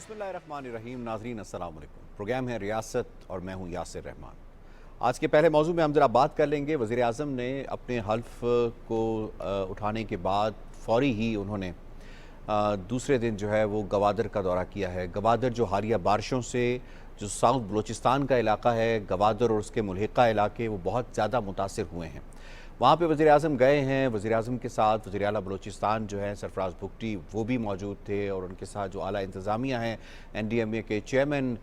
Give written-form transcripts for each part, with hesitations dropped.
बिस्मिल्लाहिर्रहमानिर्रहीम। नाज़रीन अस्सलाम वालेकुम। प्रोग्राम है रियासत और मैं हूँ यासिर रहमान। आज के पहले मौजू में हम ज़रा बात कर लेंगे। वज़ीर आज़म ने अपने हल्फ को उठाने के बाद फ़ौरी ही उन्होंने दूसरे दिन जो है वो गवादर का दौरा किया है। गवादर जो हालिया बारिशों से जो साउथ बलूचिस्तान का इलाका है, गवादर और उसके मुल्हिका इलाके वो बहुत ज़्यादा मुतासिर हुए हैं। वहाँ पे वज़ीर आज़म गए हैं। वज़ीर आज़म के साथ वज़ीर आला बलूचिस्तान जो है सरफराज भुगटी वो भी मौजूद थे और उनके साथ जो आला इंतज़ामिया हैं, NDMA के चेयरमैन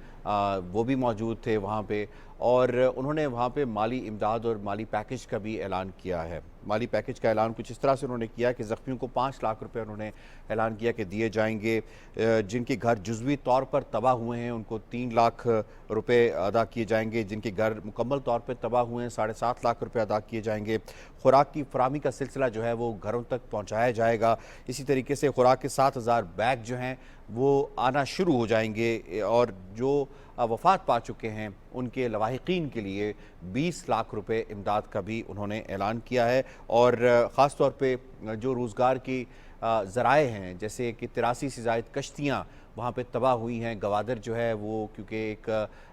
वो भी मौजूद थे वहाँ पे। और उन्होंने वहाँ पे माली इमदाद और माली पैकेज का भी ऐलान किया है। माली पैकेज का ऐलान कुछ इस तरह से उन्होंने किया कि ज़ख्मियों को 5 लाख रुपए उन्होंने ऐलान किया कि दिए जाएंगे। जिनके घर जुज़वी तौर पर तबाह हुए हैं उनको 3 लाख रुपए अदा किए जाएंगे। जिनके घर मुकम्मल तौर पर तबाह हुए हैं 7.5 लाख रुपए अदा किए जाएंगे। खुराक की फराहमी का सिलसिला जो है वो घरों तक पहुँचाया जाएगा। इसी तरीके से खुराक के 7,000 बैग जो हैं वो आना शुरू हो जाएंगे और जो वफ़ात पा चुके हैं उनके लवाहिकीन के लिए 20 लाख रुपए इमदाद का भी उन्होंने ऐलान किया है। और ख़ास तौर पे जो रोज़गार की ज़राए हैं, जैसे कि 83 से ज़ायद कश्तियाँ वहाँ पे तबाह हुई हैं। गवादर जो है वो क्योंकि एक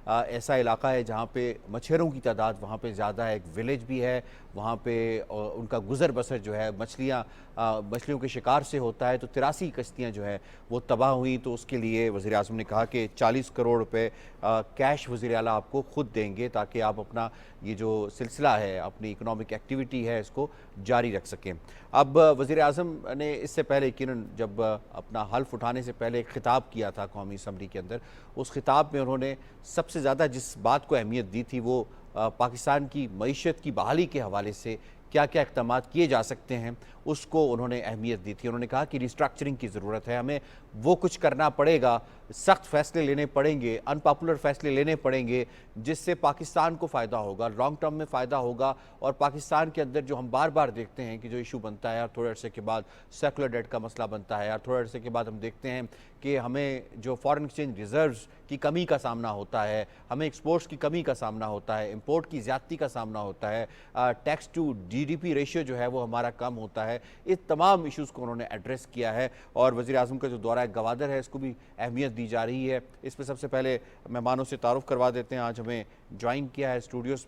ऐसा इलाका है जहाँ पे मछेरों की तादाद वहाँ पे ज़्यादा है, एक विलेज भी है वहाँ पे, उनका गुज़र बसर जो है मछलियों के शिकार से होता है। तो 83 कश्तियाँ जो है वो तबाह हुई। तो उसके लिए वज़ीर आज़म ने कहा कि 40 करोड़ रुपए कैश वज़ीर आला आपको ख़ुद देंगे ताकि आप अपना ये जो सिलसिला है, अपनी इकनॉमिक एक्टिविटी है, इसको जारी रख सकें। अब वज़ीर आज़म ने इससे पहले यकीनन जब अपना हल्फ उठाने से पहले एक ख़िताब किया था कौमी असम्बली के अंदर, उस ख़िताब में उन्होंने सबसे ज़्यादा जिस बात को अहमियत दी थी वो पाकिस्तान की मईशत की बहाली के हवाले से क्या क्या इक़दाम किए जा सकते हैं उसको उन्होंने अहमियत दी थी। उन्होंने कहा कि रिस्ट्रक्चरिंग की ज़रूरत है, हमें वो कुछ करना पड़ेगा, सख्त फ़ैसले लेने पड़ेंगे, अनपॉपुलर फ़ैसले लेने पड़ेंगे जिससे पाकिस्तान को फ़ायदा होगा, लॉन्ग टर्म में फ़ायदा होगा। और पाकिस्तान के अंदर जो हम बार बार देखते हैं कि जो इशू बनता है, यार थोड़े अरसे के बाद सेकुलर डेट का मसला बनता है, यार थोड़े अरसे के बाद हम देखते हैं कि हमें जो फॉरेन एक्सचेंज रिजर्व्स की कमी का सामना होता है, हमें एक्सपोर्ट्स की कमी का सामना होता है, इंपोर्ट की ज़्यादती का सामना होता है, टैक्स टू GDP रेशियो जो है वो हमारा कम होता है। इस तमाम इशूज़ को उन्होंने एड्रेस किया है। और वज़ीर आज़म का जो दौरा गवादर है इसको भी अहमियत दी जा रही है। इस पर सबसे पहले मेहमानों से तारुफ़ करवा देते हैं। आज हमें ज्वाइन किया है स्टूडियोज़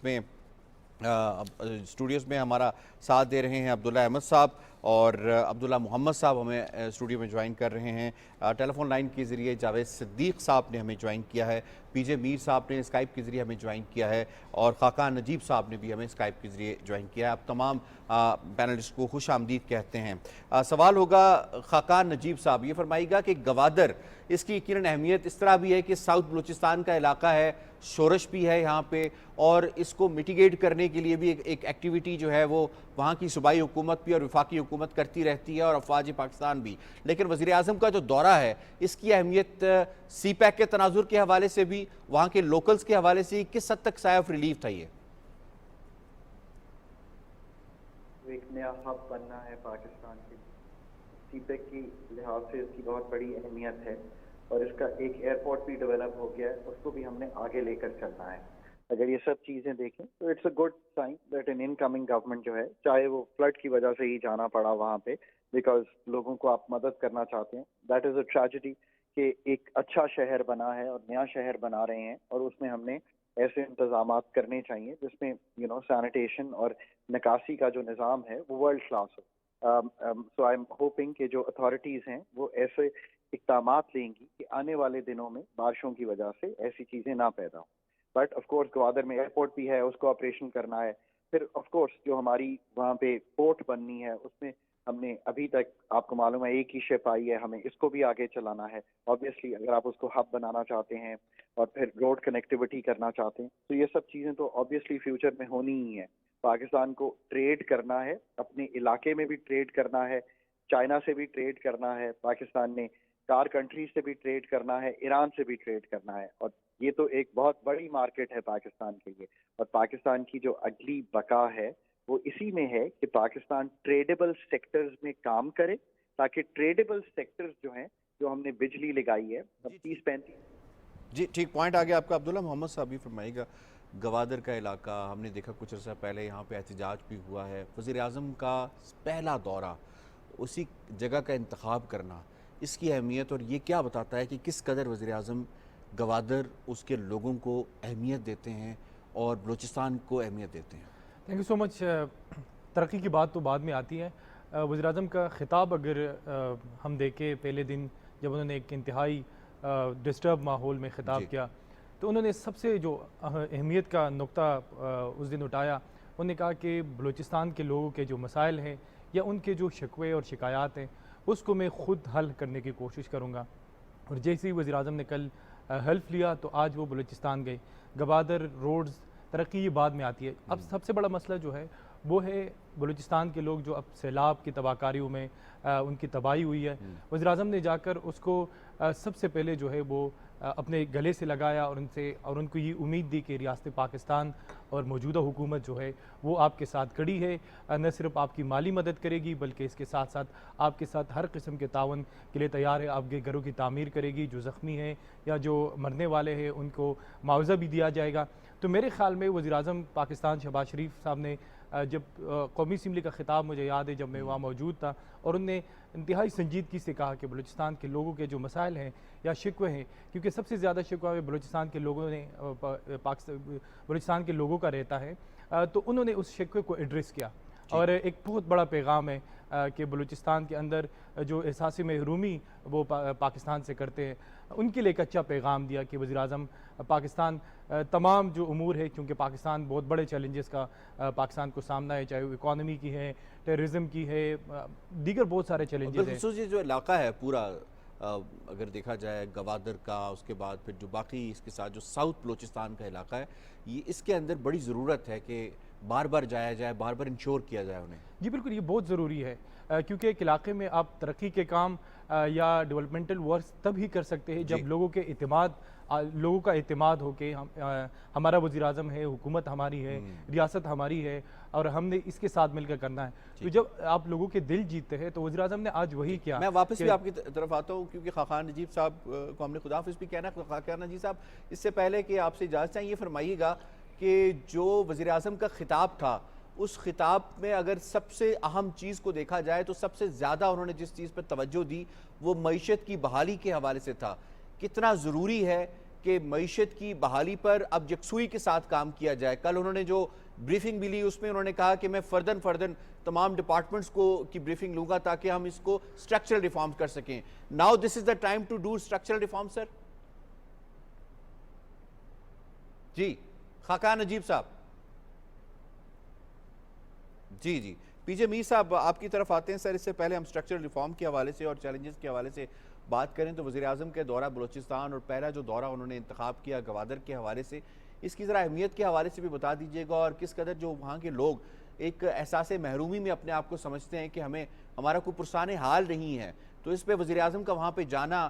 में हमारा साथ दे रहे हैं अब्दुल्ला अहमद साहब और अब्दुल्ला मोहम्मद साहब हमें स्टूडियो में ज्वाइन कर रहे हैं। टेलीफोन लाइन के ज़रिए जावेद सिद्दीक़ साहब ने हमें ज्वाइन किया है, PJ मीर साहब ने स्काइप के ज़रिए हमें ज्वाइन किया है और खाकान नजीब साहब ने भी हमें स्काइप के ज़रिए ज्वाइन किया है। अब तमाम पैनलिस्ट को खुश आमदीद कहते हैं। सवाल होगा खाकान नजीब साहब, ये फरमाइएगा कि गवादर इसकी यकीनन अहमियत इस तरह भी है कि साउथ बलूचिस्तान का इलाका है, शोरश भी है यहाँ पे, और इसको मिटिगेट करने के लिए भी एक एक्टिविटी जो है वो वहाँ की सूबाई हुकूमत भी और वफाकी हुकूमत करती रहती है और अफवाज पाकिस्तान भी। लेकिन वज़ीर आज़म का जो दौरा है इसकी अहमियत CPEC के तनाजुर के हवाले से भी, वहाँ के लोकल्स के हवाले से किस हद तक साया ऑफ रिलीफ था? ये एक नया हब बनना है पाकिस्तान के, CPEC की लिहाज से इसकी बहुत बड़ी अहमियत है और इसका एक एयरपोर्ट भी डेवलप हो गया है, उसको भी हमने आगे लेकर चलना है। अगर ये सब चीजें देखें तो it's a good sign that an incoming government जो है, चाहे वो फ्लड की वजह से ही जाना पड़ा वहाँ पे बिकॉज लोगों को आप मदद करना चाहते हैं, दैट इज अ ट्रेजेडी कि एक अच्छा शहर बना है और नया शहर बना रहे हैं और उसमें हमने ऐसे इंतजाम करने चाहिए जिसमें सैनिटेशन और निकासी का जो निज़ाम है वो वर्ल्ड क्लास हो। सो आई एम होपिंग कि जो अथॉरिटीज़ हैं वो ऐसे इक़दाम लेंगी कि आने वाले दिनों में बारिशों की वजह से ऐसी चीज़ें ना पैदा हों। बट ऑफ कोर्स ग्वादर में एयरपोर्ट भी है, उसको ऑपरेशन करना है। फिर ऑफ कोर्स जो हमारी वहाँ पे पोर्ट बननी है उसमें हमने अभी तक, आपको मालूम है, एक ही शिप आई है, हमें इसको भी आगे चलाना है। ऑब्वियसली अगर आप उसको हब बनाना चाहते हैं और फिर रोड कनेक्टिविटी करना चाहते हैं तो ये सब चीज़ें तो ऑब्वियसली फ्यूचर में होनी ही है। पाकिस्तान को ट्रेड करना है, अपने इलाके में भी ट्रेड करना है, चाइना से भी ट्रेड करना है, पाकिस्तान ने चार कंट्रीज से भी ट्रेड करना है, ईरान से भी ट्रेड करना है। और ये तो एक बहुत बड़ी मार्केट है पाकिस्तान के लिए। और पाकिस्तान की जो अगली बका है वो इसी में है कि पाकिस्तान ट्रेडेबल सेक्टर्स में काम करे, ताकि ट्रेडेबल सेक्टर्स जो हैं, जो हमने बिजली लगाई है, अब 30-35। जी ठीक पॉइंट आ गया आपका। अब्दुल्ला मोहम्मद साहब भी फरमाइएगा, गवादर का इलाका हमने देखा कुछ अर्सा पहले यहाँ पे एहतजाज भी हुआ है, वज़ीर आज़म का पहला दौरा, उसी जगह का इंतखाब करना, इसकी अहमियत, और ये क्या बताता है कि किस कदर वज़ीर-ए-आज़म गवादर उसके लोगों को अहमियत देते हैं और बलूचिस्तान को अहमियत देते हैं? Thank you so much. तरक्की की बात तो बाद में आती है। वज़ीर-ए-आज़म का ख़िताब अगर हम देखें, पहले दिन जब उन्होंने एक इंतहाई डिस्टर्ब माहौल में ख़िताब जी। किया, तो उन्होंने सबसे जो अहमियत का नुक्ता उस दिन उठाया, उन्होंने कहा कि बलूचिस्तान के लोगों के जो मसाइल हैं या उनके जो शिकवे और शिकायत हैं, उसको मैं ख़ुद हल करने की कोशिश करूँगा। और जैसे ही वज़ीर-ए-आज़म ने कल हेल्प लिया, तो आज वो बलूचिस्तान गए। गवादर रोड्स तरक्की ये बाद में आती है। अब सबसे बड़ा मसला जो है वो है बलूचिस्तान के लोग जो अब सैलाब की तबाहकारियों में उनकी तबाही हुई है। वज़ीर-ए-आज़म ने जाकर उसको सबसे पहले जो है वो अपने गले से लगाया और उनको ये उम्मीद दी कि रियासत पाकिस्तान और मौजूदा हुकूमत जो है वो आपके साथ खड़ी है, न सिर्फ आपकी माली मदद करेगी बल्कि इसके साथ साथ आपके साथ हर किस्म के तावन के लिए तैयार है। आपके घरों की तामीर करेगी, जो ज़ख्मी हैं या जो मरने वाले हैं उनको मुआवजा भी दिया जाएगा। तो मेरे ख़्याल में वज़ीर-ए-आज़म पाकिस्तान शहबाज शरीफ साहब ने जब कौमी असम्बली का ख़िताब मुझे याद है जब मैं वहाँ मौजूद था, और उनने इंतहाई संजीदगी से कहा कि बलूचिस्तान के लोगों के जो मसाइल हैं या शिकवे हैं, क्योंकि सबसे ज़्यादा शिकवा बलूचिस्तान के लोगों ने बलूचिस्तान के लोगों का रहता है, तो उन्होंने उस शिकवे को एड्रेस किया। और एक बहुत बड़ा पैगाम है कि बलूचिस्तान के अंदर जो एहसास महरूमी वो पाकिस्तान से करते हैं, उनके लिए एक अच्छा पैगाम दिया कि वज़ीर-ए-आज़म पाकिस्तान तमाम जो उमूर है, क्योंकि पाकिस्तान बहुत बड़े चैलेंजेस का पाकिस्तान को सामना है, चाहे वो इकॉनमी की है, टेररिज्म की है, दीगर बहुत सारे चैलेंजेस हैं। बिलखुसूस ये जो इलाका है पूरा, अगर देखा जाए गवादर का, उसके बाद फिर जो बाकी इसके साथ जो साउथ बलूचिस्तान का इलाका है, ये इसके अंदर बड़ी ज़रूरत है कि बार बार जाया जाए, बार बार इंश्योर किया जाए उन्हें। जी बिल्कुल, ये बहुत ज़रूरी है, क्योंकि एक इलाके में आप तरक्की के काम या डेवलपमेंटल वर्क तभी कर सकते हैं जब लोगों का एतमाद हो कि हमारा वज़ीर-ए-आज़म है, हुकूमत हमारी है, रियासत हमारी है और हमने इसके साथ मिलकर करना है। तो जब आप लोगों के दिल जीतते हैं, तो वज़ीर-ए-आज़म ने आज वही किया। मैं वापस भी आपकी तरफ आता हूँ, क्योंकि खाखान नजीब साहब को हमने खुदाफिज भी कहना। खाखान नजीब साहब, इससे पहले कि आपसे इजाज़त चाहिए, ये फरमाइएगा कि जो वज़ीर-ए-आज़म का खिताब था, उस खिताब में अगर सबसे अहम चीज़ को देखा जाए तो सबसे ज़्यादा उन्होंने जिस चीज़ पर तवज्जो दी वो मईशत की बहाली के हवाले से था। कितना ज़रूरी है कि मईशत की बहाली पर अब यकसुई के साथ काम किया जाए। कल उन्होंने जो ब्रीफिंग भी ली उसमें उन्होंने कहा कि मैं फर्दन तमाम डिपार्टमेंट्स को की ब्रीफिंग लूँगा ताकि हम इसको स्ट्रक्चरल रिफॉर्म कर सकें। Now this is the time to do structural reform. Sir ji, Khaqan Najeeb साहब। जी, पीजे मीर साहब आपकी तरफ आते हैं। सर, इससे पहले हम स्ट्रक्चरल रिफॉर्म के हवाले से और चैलेंजेस के हवाले से बात करें तो वज़ीर-ए-आज़म के दौरा बलूचिस्तान और पहला जो दौरा उन्होंने इंतखाब किया गवादर के हवाले से, इसकी ज़रा अहमियत के हवाले से भी बता दीजिएगा और किस कदर जो वहाँ के लोग एक एहसास महरूमी में अपने आप को समझते हैं कि हमारा कोई पुरसाने हाल नहीं है, तो इस पर वज़ीर-ए-आज़म का वहाँ पर जाना,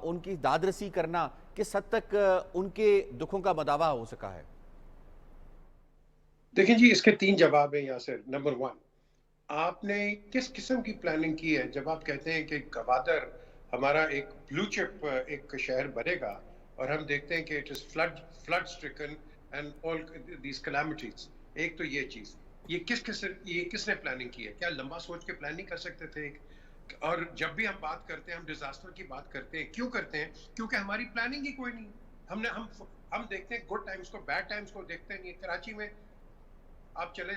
उनकी दादरसी करना, किस हद तक उनके दुखों का मदावा हो सका है? देखिए जी, इसके 3 जवाब हैं यासिर। नंबर 1, आपने किस किस्म की प्लानिंग की है जब आप कहते हैं कि गवादर हमारा एक ब्लू चिप एक शहर बनेगा और हम देखते हैं कि it is flood stricken and all these calamities. एक तो ये चीज, ये किसने प्लानिंग की है? क्या लंबा सोच के प्लान नहीं कर सकते थे? और जब भी हम बात करते हैं, हम डिजास्टर की बात करते हैं, क्यों करते हैं? क्योंकि हमारी प्लानिंग ही कोई नहीं। हम देखते हैं गुड टाइम्स को, बैड टाइम्स को देखते नहीं। कराची में आप चले,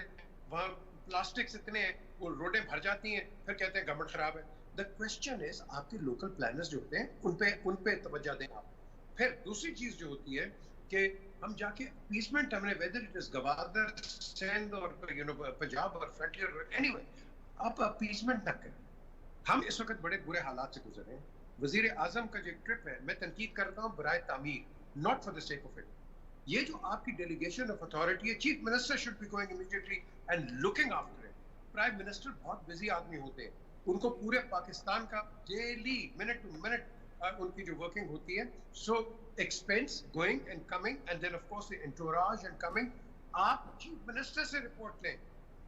वहां प्लास्टिक्स इतने हैं, वो रोडें भर जाती हैं, फिर कहते हैं गवर्नमेंट खराब है। द क्वेश्चन इज, आपके लोकल प्लानर्स जो होते हैं उन पे तवज्जो दें आप। फिर दूसरी चीज जो होती है कि हम जाके अपीसमेंट, हमने whether it is Gwadar, Sindh और पंजाब और फ्रंटियर, एनीवे, आप अपीसमेंट ना करें। हम इस वक्त बड़े बुरे हालात से गुजर रहे हैं। वजीर आजम का जो ट्रिप है, मैं तनकीद करता हूँ बराए तामीर, not for the sake of it. ये जो आपकी डेलीगेशन ऑफ अथॉरिटी है, chief minister should be going immediately and looking after it. Prime minister बहुत बिजी आदमी होते हैं, उनको पूरे पाकिस्तान का डेली मिनट टू मिनट उनकी जो वर्किंग होती है, so expense going and coming and then of course the entourage and coming. आप चीफ मिनिस्टर से रिपोर्ट लें,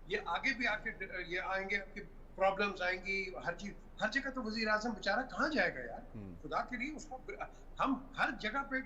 ये आगे भी आके ये आएंगे, आपकी प्रॉब्लम्स आएंगी, हर जगह तो वजीर आजम बेचारा कहाँ जाएगा यार, खुदा के लिए। उसको हम हर जगह पे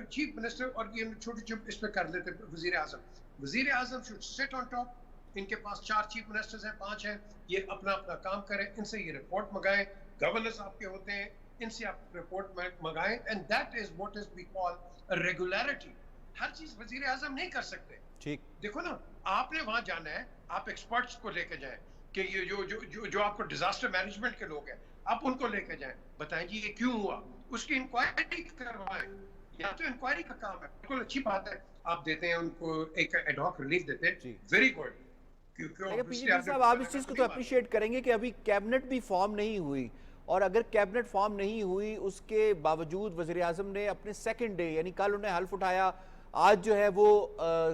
चीफ मिनिस्टर और ये छोटे छोटे इस पे कर लेते वजीर आजम शुड सिट ऑन टॉप। इनके पास 4 चीफ मिनिस्टर्स हैं, 5 हैं, ये अपना अपना काम करें, इनसे ये रिपोर्ट मंगाएं, गवर्नर्स आपके होते हैं, इनसे आप रिपोर्ट मंगाएं, and that is what is we call regularity. हर चीज वजीर आजम नहीं कर सकते। ठीक। देखो ना, आपने वहां जाना है, आप एक्सपर्ट्स को लेके जाएं कि ये जो आपको डिजास्टर मैनेजमेंट के लोग हैं, आप उनको लेके जाएं, बताएं जी ये क्यों हुआ, उसकी इंक्वायरी करवाएं। या तो इंक्वायरी का काम है, बिल्कुल अच्छी बात है, आप देते हैं उनको एक एडहॉक रिलीफ देते हैं, वेरी गुड। क्योंकि लेकिन पीजीपी साहब आप इस चीज को तो अप्रिशिएट करेंगे कि अभी कैबिनेट भी फॉर्म नहीं हुई, और अगर कैबिनेट फॉर्म नहीं हुई उसके बावजूद वजीर आजम ने अपने सेकंड डे यानी कल उन्हें हल्फ उठाया, आज जो है वो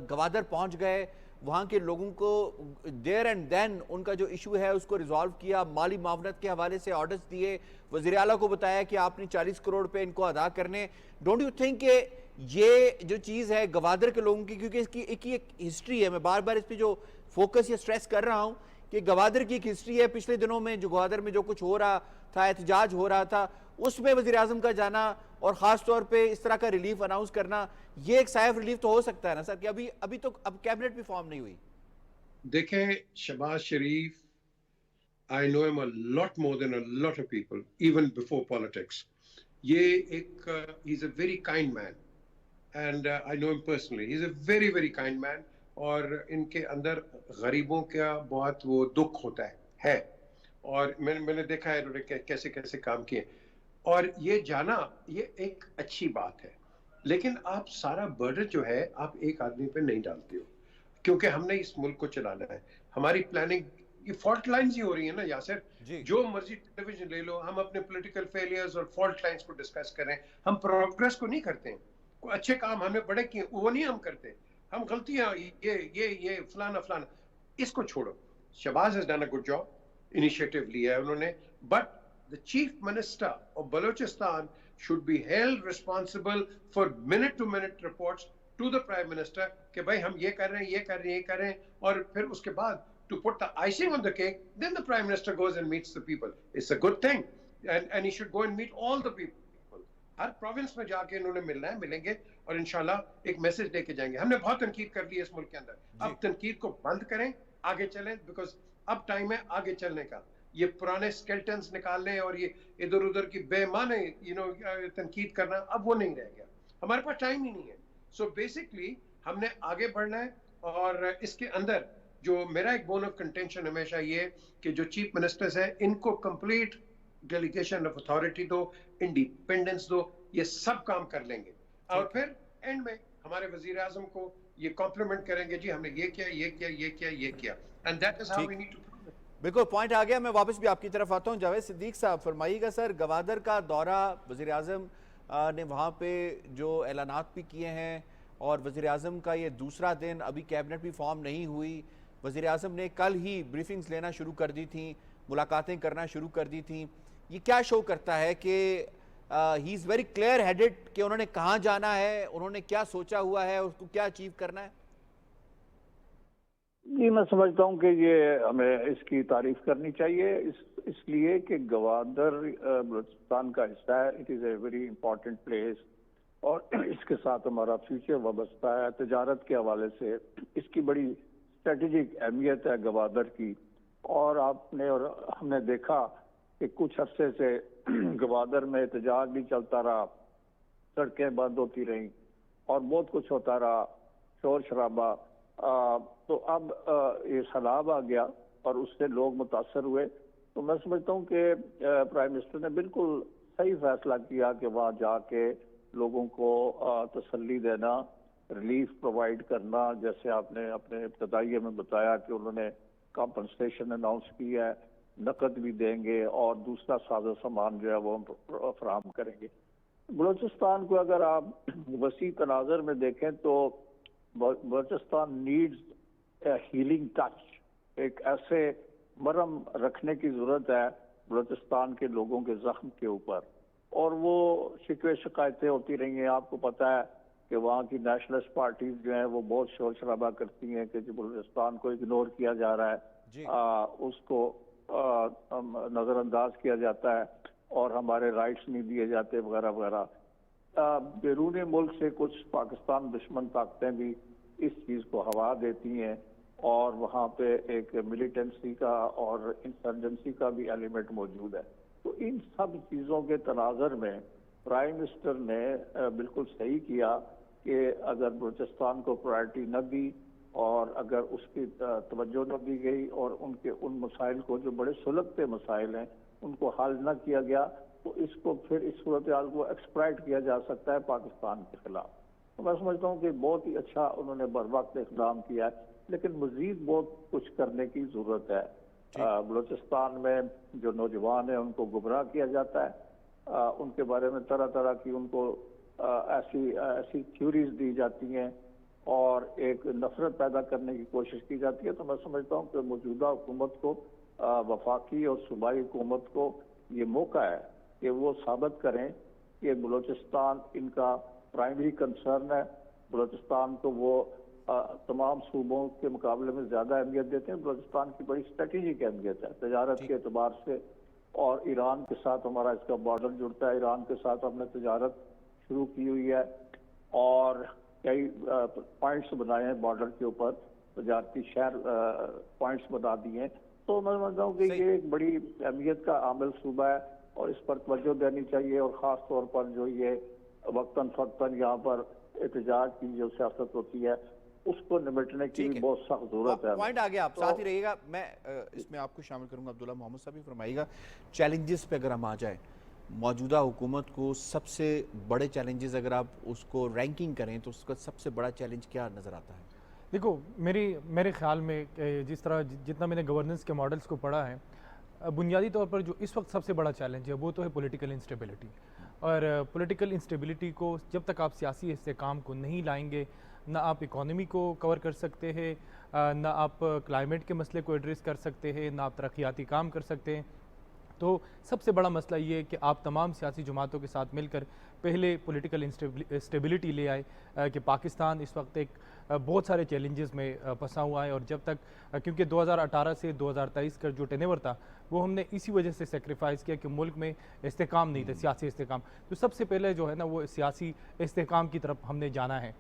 गवादर पहुंच गए, वहाँ के लोगों को देयर एंड देन उनका जो इशू है उसको रिजॉल्व किया, माली मावनत के हवाले से ऑर्डर्स दिए, वज़ीर आला को बताया कि आपने 40 करोड़ रुपए इनको अदा करने। डोंट यू थिंक कि ये जो चीज़ है गवादर के लोगों की, क्योंकि इसकी एक हिस्ट्री है, मैं बार बार इस पर जो फोकस या स्ट्रेस कर रहा हूँ कि गवादर की एक हिस्ट्री है, पिछले दिनों में जो गवादर में जो कुछ हो रहा था, एहतजाज हो रहा था, उसमें वज़ीर आज़म का जाना और ख़ास तौर पे इस तरह का रिलीफ अनाउंस करना, ये एक साइफ रिलीफ तो हो सकता है ना सर, कि अभी तो अब कैबिनेट भी फॉर्म नहीं हुई। देखें, शहबाज शरीफ, I know him a lot more than a lot of people, even before politics. ये एक he's a very kind man, and I know him personally. He's a very very kind man, और इनके अंदर गरीबों का बहुत वो दुख होता है, और मैंने देखा है उन्होंने कैसे कैसे काम किए, और ये जाना ये एक अच्छी बात है। लेकिन आप सारा बर्डन जो है आप एक आदमी पे नहीं डालते हो, क्योंकि हमने इस मुल्क को चलाना है। हमारी प्लानिंग ये फॉल्ट लाइंस ही हो रही है ना यासिर, जो मर्जी टेलीविजन ले लो, हम अपने पॉलिटिकल फेलियर्स और फॉल्ट लाइंस को डिस्कस करें, हम प्रोग्रेस को नहीं करते हैं। कोई अच्छे काम हमने बड़े किए वो नहीं हम करते, हम गलतियां ये फलाना फलाना, इसको छोड़ो। Shahbaz has done a good job, initiative लिया है उन्होंने, but the chief minister of Balochistan should be held responsible for minute to minute reports to the prime minister कि भाई हम ये कर रहे हैं, ये कर रहे हैं, ये कर रहे हैं, और फिर उसके बाद to put the icing on the cake, then the prime minister goes and meets the people. It's a good thing, and he should go and meet all the people. Her province में जाके इन्होंने मिलना है, मिलेंगे और इंशाल्लाह एक message लेके जाएंगे। हमने बहुत तनकीद कर ली है इस मुल्क के अंदर, अब तनकीद को बंद करें, आगे चलें, बिकॉज अब टाइम है आगे चलने का। ये पुराने स्केल्टन्स निकालने और ये इधर उधर की बेमाने तनकीद करना, अब वो नहीं रह गया, हमारे पास टाइम ही नहीं है। सो बेसिकली हमने आगे बढ़ना है, और इसके अंदर जो मेरा एक बोन ऑफ कंटेंशन हमेशा ये कि जो चीफ मिनिस्टर्स हैं इनको कंप्लीट डेलीगेशन ऑफ अथॉरिटी दो, इंडिपेंडेंस दो, ये सब काम कर लेंगे, और फिर एंड में हमारे वजीर आजम को ये कॉम्प्लीमेंट करेंगे, जी हमने ये किया, ये किया, ये किया, ये किया, and that is how we need to. बिल्कुल पॉइंट आ गया, मैं वापस भी आपकी तरफ आता हूँ। जावेद सिद्दीक साहब फरमाइएगा सर, गवादर का दौरा वज़ीर आज़म ने वहाँ पे जो ऐलानात भी किए हैं, और वज़ीर आज़म का ये दूसरा दिन, अभी कैबिनेट भी फॉर्म नहीं हुई, वज़ीर आज़म ने कल ही ब्रीफिंग्स लेना शुरू कर दी थी, मुलाकातें करना शुरू कर दी थी, ये क्या शो करता है कि he is very clear headed कि उन्होंने कहाँ जाना है, उन्होंने क्या सोचा हुआ है, उसको क्या अचीव करना है? जी, मैं समझता हूँ कि ये हमें इसकी तारीफ करनी चाहिए, इसलिए कि गवादर बलूचिस्तान का हिस्सा है, it is a very important place, और इसके साथ हमारा फ्यूचर वाबस्ता है। तजारत के हवाले से इसकी बड़ी स्ट्रेटेजिक अहमियत है गवादर की, और आपने और हमने देखा कि कुछ अरसे से गवादर में एहतजाज भी चलता रहा, सड़कें बंद होती रहीं और बहुत कुछ होता रहा, शोर शराबा। तो अब ये सैलाब आ गया और उससे लोग मुतासर हुए। तो मैं समझता हूँ कि प्राइम मिनिस्टर ने बिल्कुल सही फैसला किया कि वहाँ जाके लोगों को तसल्ली देना, रिलीफ प्रोवाइड करना, जैसे आपने अपने इब्तदाइये में बताया कि उन्होंने कॉम्पनसेशन अनाउंस की है, नकद भी देंगे और दूसरा साजो सामान जो है वो फराहम करेंगे। बलूचिस्तान को अगर आप वसी तनाजर में देखें तो Balochistan needs a healing touch, एक ऐसे मरहम रखने की जरूरत है बलूचिस्तान के लोगों के जख्म के ऊपर, और वो शिकवे शिकायतें होती रही हैं। आपको पता है कि वहाँ की नेशनलिस्ट पार्टीज जो हैं वो बहुत शोर शराबा करती हैं कि जो बलूचिस्तान को इग्नोर किया जा रहा है, उसको नज़रअंदाज किया जाता है और हमारे राइट्स नहीं दिए जाते वगैरह वगैरह। बैरून मुल्क से कुछ पाकिस्तान दुश्मन ताकतें भी इस चीज़ को हवा देती हैं, और वहाँ पे एक मिलिटेंसी का और इंसर्जेंसी का भी एलिमेंट मौजूद है। तो इन सब चीज़ों के तनाज़र में प्राइम मिनिस्टर ने बिल्कुल सही किया कि अगर बलूचिस्तान को प्रायोरिटी न दी और अगर उसकी तवज्जो न दी गई और उनके उन मसाइल को जो बड़े सुलगते मसाइल हैं उनको हल न किया गया, तो इसको फिर इस सूरत हाल को एक्सप्लॉइट किया जा सकता है पाकिस्तान के खिलाफ। तो मैं समझता हूँ कि बहुत ही अच्छा उन्होंने बर वक्त इक़दाम किया है, लेकिन मजीद बहुत कुछ करने की जरूरत है। बलूचिस्तान में जो नौजवान है उनको गुमराह किया जाता है, उनके बारे में तरह तरह की उनको ऐसी थ्योरीज दी जाती हैं और एक नफरत पैदा करने की कोशिश की जाती है। तो मैं समझता हूँ कि मौजूदा हुकूमत को, वफाकी और सूबाई हुकूमत को ये मौका है कि वो साबित करें कि बलूचिस्तान इनका प्राइमरी कंसर्न है। बलूचिस्तान को वो तमाम सूबों के मुकाबले में ज्यादा अहमियत देते हैं। बलूचिस्तान की बड़ी स्ट्रेटेजिक अहमियत है तजारत के एतबार से, और ईरान के साथ हमारा इसका बॉर्डर जुड़ता है। ईरान के साथ हमने तजारत शुरू की हुई है और कई पॉइंट्स बनाए हैं बॉर्डर के ऊपर, तजारती शहर पॉइंट्स बना दिए हैं। तो मैं समझता हूँ कि ये एक बड़ी अहमियत का आमिल सूबा है और इस पर तवज्जो देनी चाहिए, और ख़ास तौर पर जो ये वक्तन फ़क्तन यहाँ पर एहतजाज की जो सियासत होती है उसको निपटने की भी बहुत सख्त जरूरत है। पॉइंट आ गया, आप साथ ही रहिएगा, मैं इसमें आपको शामिल करूंगा। अब्दुल्ला मोहम्मद साहब भी फरमाइएगा, चैलेंजेस पे अगर हम आ जाए, मौजूदा हुकूमत को सबसे बड़े चैलेंजेस अगर आप उसको रैंकिंग करें तो उसका सबसे बड़ा चैलेंज क्या नज़र आता है? देखो, मेरे ख्याल में जिस तरह जितना मैंने गवर्नेंस के मॉडल्स को पढ़ा है, बुनियादी तौर पर जो इस वक्त सबसे बड़ा चैलेंज है वो तो है पॉलिटिकल इंस्टेबिलिटी। और पॉलिटिकल इंस्टेबिलिटी को जब तक आप सियासी इस्तेहकाम को नहीं लाएंगे, ना आप इकॉनमी को कवर कर सकते हैं, ना आप क्लाइमेट के मसले को एड्रेस कर सकते हैं, ना आप तरक्याती काम कर सकते हैं। तो सबसे बड़ा मसला ये है कि आप तमाम सियासी जमातों के साथ मिलकर पहले पॉलिटिकल इंस्टेबिलिटी ले आए कि पाकिस्तान इस वक्त एक बहुत सारे चैलेंजेस में फंसा हुआ है। और जब तक, क्योंकि 2018 से 2023 का जो टेनेवर था वो हमने इसी वजह से सेक्रीफाइस किया कि मुल्क में इस्तेहकाम नहीं था, सियासी इस्तेहकाम। तो सबसे पहले जो है ना वो सियासी इस्तेहकाम की तरफ हमने जाना है।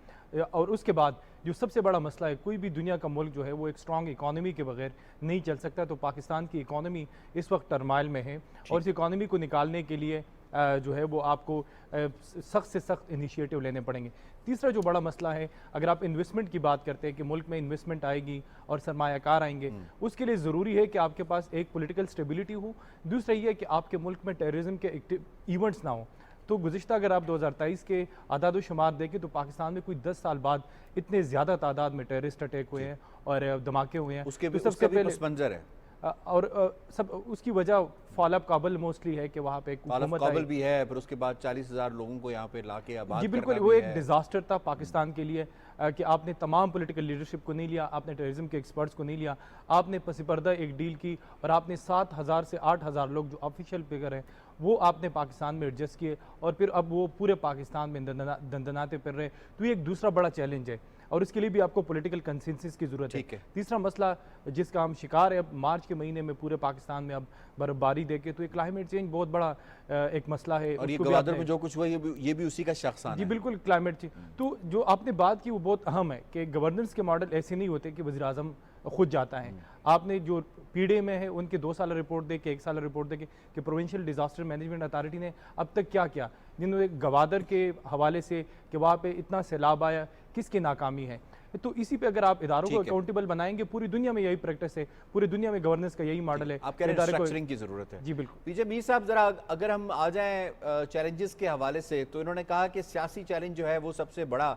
और उसके बाद जो सबसे बड़ा मसला है, कोई भी दुनिया का मुल्क जो है वो एक स्ट्रॉन्ग इकॉनमी के बगैर नहीं चल सकता। तो पाकिस्तान की इकॉनमी इस वक्त टर्माइल में है और इस इकॉनमी को निकालने के लिए जो है वो आपको सख्त से सख्त इनिशिएटिव लेने पड़ेंगे। तीसरा जो बड़ा मसला है, अगर आप इन्वेस्टमेंट की बात करते हैं कि मुल्क में इन्वेस्टमेंट आएगी और सरमायाकार आएंगे, उसके लिए ज़रूरी है कि आपके पास एक पॉलिटिकल स्टेबिलिटी हो। दूसरा ये है कि आपके मुल्क में टेररिज्म के इवेंट्स ना हो। तो गुज़िश्ता अगर आप 2023 के आदाद शुमार देखें तो पाकिस्तान में कोई 10 साल बाद इतने ज़्यादा तादाद में टेररिस्ट अटैक हुए हैं और धमाके हुए हैं। उसके तो सबसे सबसे पहले मंजर है और सब उसकी वजह फॉलोअप काबल मोस्टली है कि वहाँ पे हुकूमत काबल भी है, फिर उसके बाद 40,000 लोगों को यहाँ पे लाके आबाद जी बिल्कुल, वो एक डिजास्टर था पाकिस्तान के लिए कि आपने तमाम पॉलिटिकल लीडरशिप को नहीं लिया, आपने टेररिज्म के एक्सपर्ट्स को नहीं लिया, आपने पसीपर्दा एक डील की और आपने 7,000 से 8,000 लोग जो ऑफिशियल फिगर हैं वो आपने पाकिस्तान में एडजस्ट किए और फिर अब वो पूरे पाकिस्तान में दंदनाते फिर रहे। तो ये एक दूसरा बड़ा चैलेंज है और इसके लिए भी आपको पॉलिटिकल कंसेंसस की जरूरत है। तीसरा मसला जिसका हम शिकार है अब मार्च के महीने में पूरे पाकिस्तान में अब बर्फबारी देखे, तो ये क्लाइमेट चेंज बहुत बड़ा एक मसला है। और ये गवादर में जो कुछ हुआ ये भी उसी का शख्स है। जी बिल्कुल, क्लाइमेट चेंज। तो जो आपने बात की वो बहुत अहम है कि गवर्नेंस के मॉडल ऐसे नहीं होते कि वज़ीर आज़म खुद जाता है। आपने जो पीडे में है उनके 2 साल रिपोर्ट दे के 1 साल रिपोर्ट दे के कि प्रोविंशियल डिजास्टर मैनेजमेंट अथॉरिटी ने अब तक क्या किया, जिन्होंने गवादर के हवाले से कि वहाँ पे इतना सैलाब आया, किसकी नाकामी है। तो इसी पे अगर आप इदारों को अकाउंटेबल बनाएंगे, पूरी दुनिया में यही प्रैक्टिस है, पूरी दुनिया में गवर्नेंस का यही मॉडल है। आप कह रहे हैं स्ट्रक्चरिंग की जरूरत है। जी बिल्कुल। पीजे मीर साहब, जरा अगर हम आ जाएं चैलेंजेस के हवाले से, तो इन्होंने कहा कि सियासी चैलेंज जो है वो सबसे बड़ा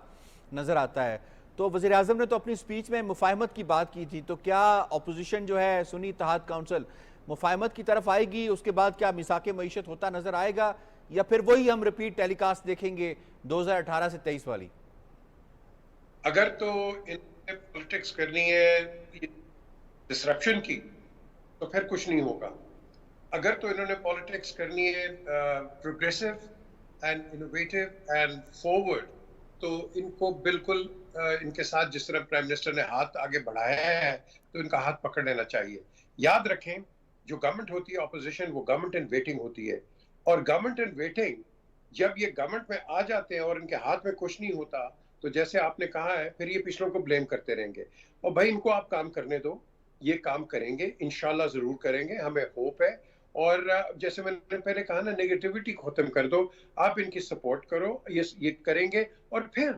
नजर आता है। तो वज़ीर आज़म ने तो अपनी स्पीच में मुफाहमत की बात की थी, तो क्या अपोजिशन जो है सुन्नी इत्तेहाद काउंसिल मुफाहमत की तरफ आएगी? उसके बाद क्या मिसाक मईशत होता नजर आएगा या फिर वही हम रिपीट टेलीकास्ट देखेंगे 2018 से 23 वाली? अगर तो इन्हें पॉलिटिक्स करनी है डिसरप्शन की तो फिर कुछ नहीं होगा। अगर तो इन्होंने पॉलिटिक्स करनी है progressive and innovative and forward, तो इनको बिल्कुल इनके साथ जिस तरह प्राइम मिनिस्टर ने हाथ आगे बढ़ाया है तो इनका हाथ पकड़ लेना चाहिए। याद रखें, जो गवर्नमेंट होती है ऑपोजिशन, वो गवर्नमेंट इन वेटिंग होती है, और गवर्नमेंट इन वेटिंग जब ये गवर्नमेंट में आ जाते हैं और इनके हाथ में कुछ नहीं होता, तो जैसे आपने कहा है फिर ये पिछलों को ब्लेम करते रहेंगे। और भाई इनको आप काम करने दो, ये काम करेंगे, इंशाल्लाह जरूर करेंगे, हमें होप है। और जैसे मैंने पहले कहा ना, नेगेटिविटी खत्म कर दो, आप इनकी सपोर्ट करो, ये करेंगे। और फिर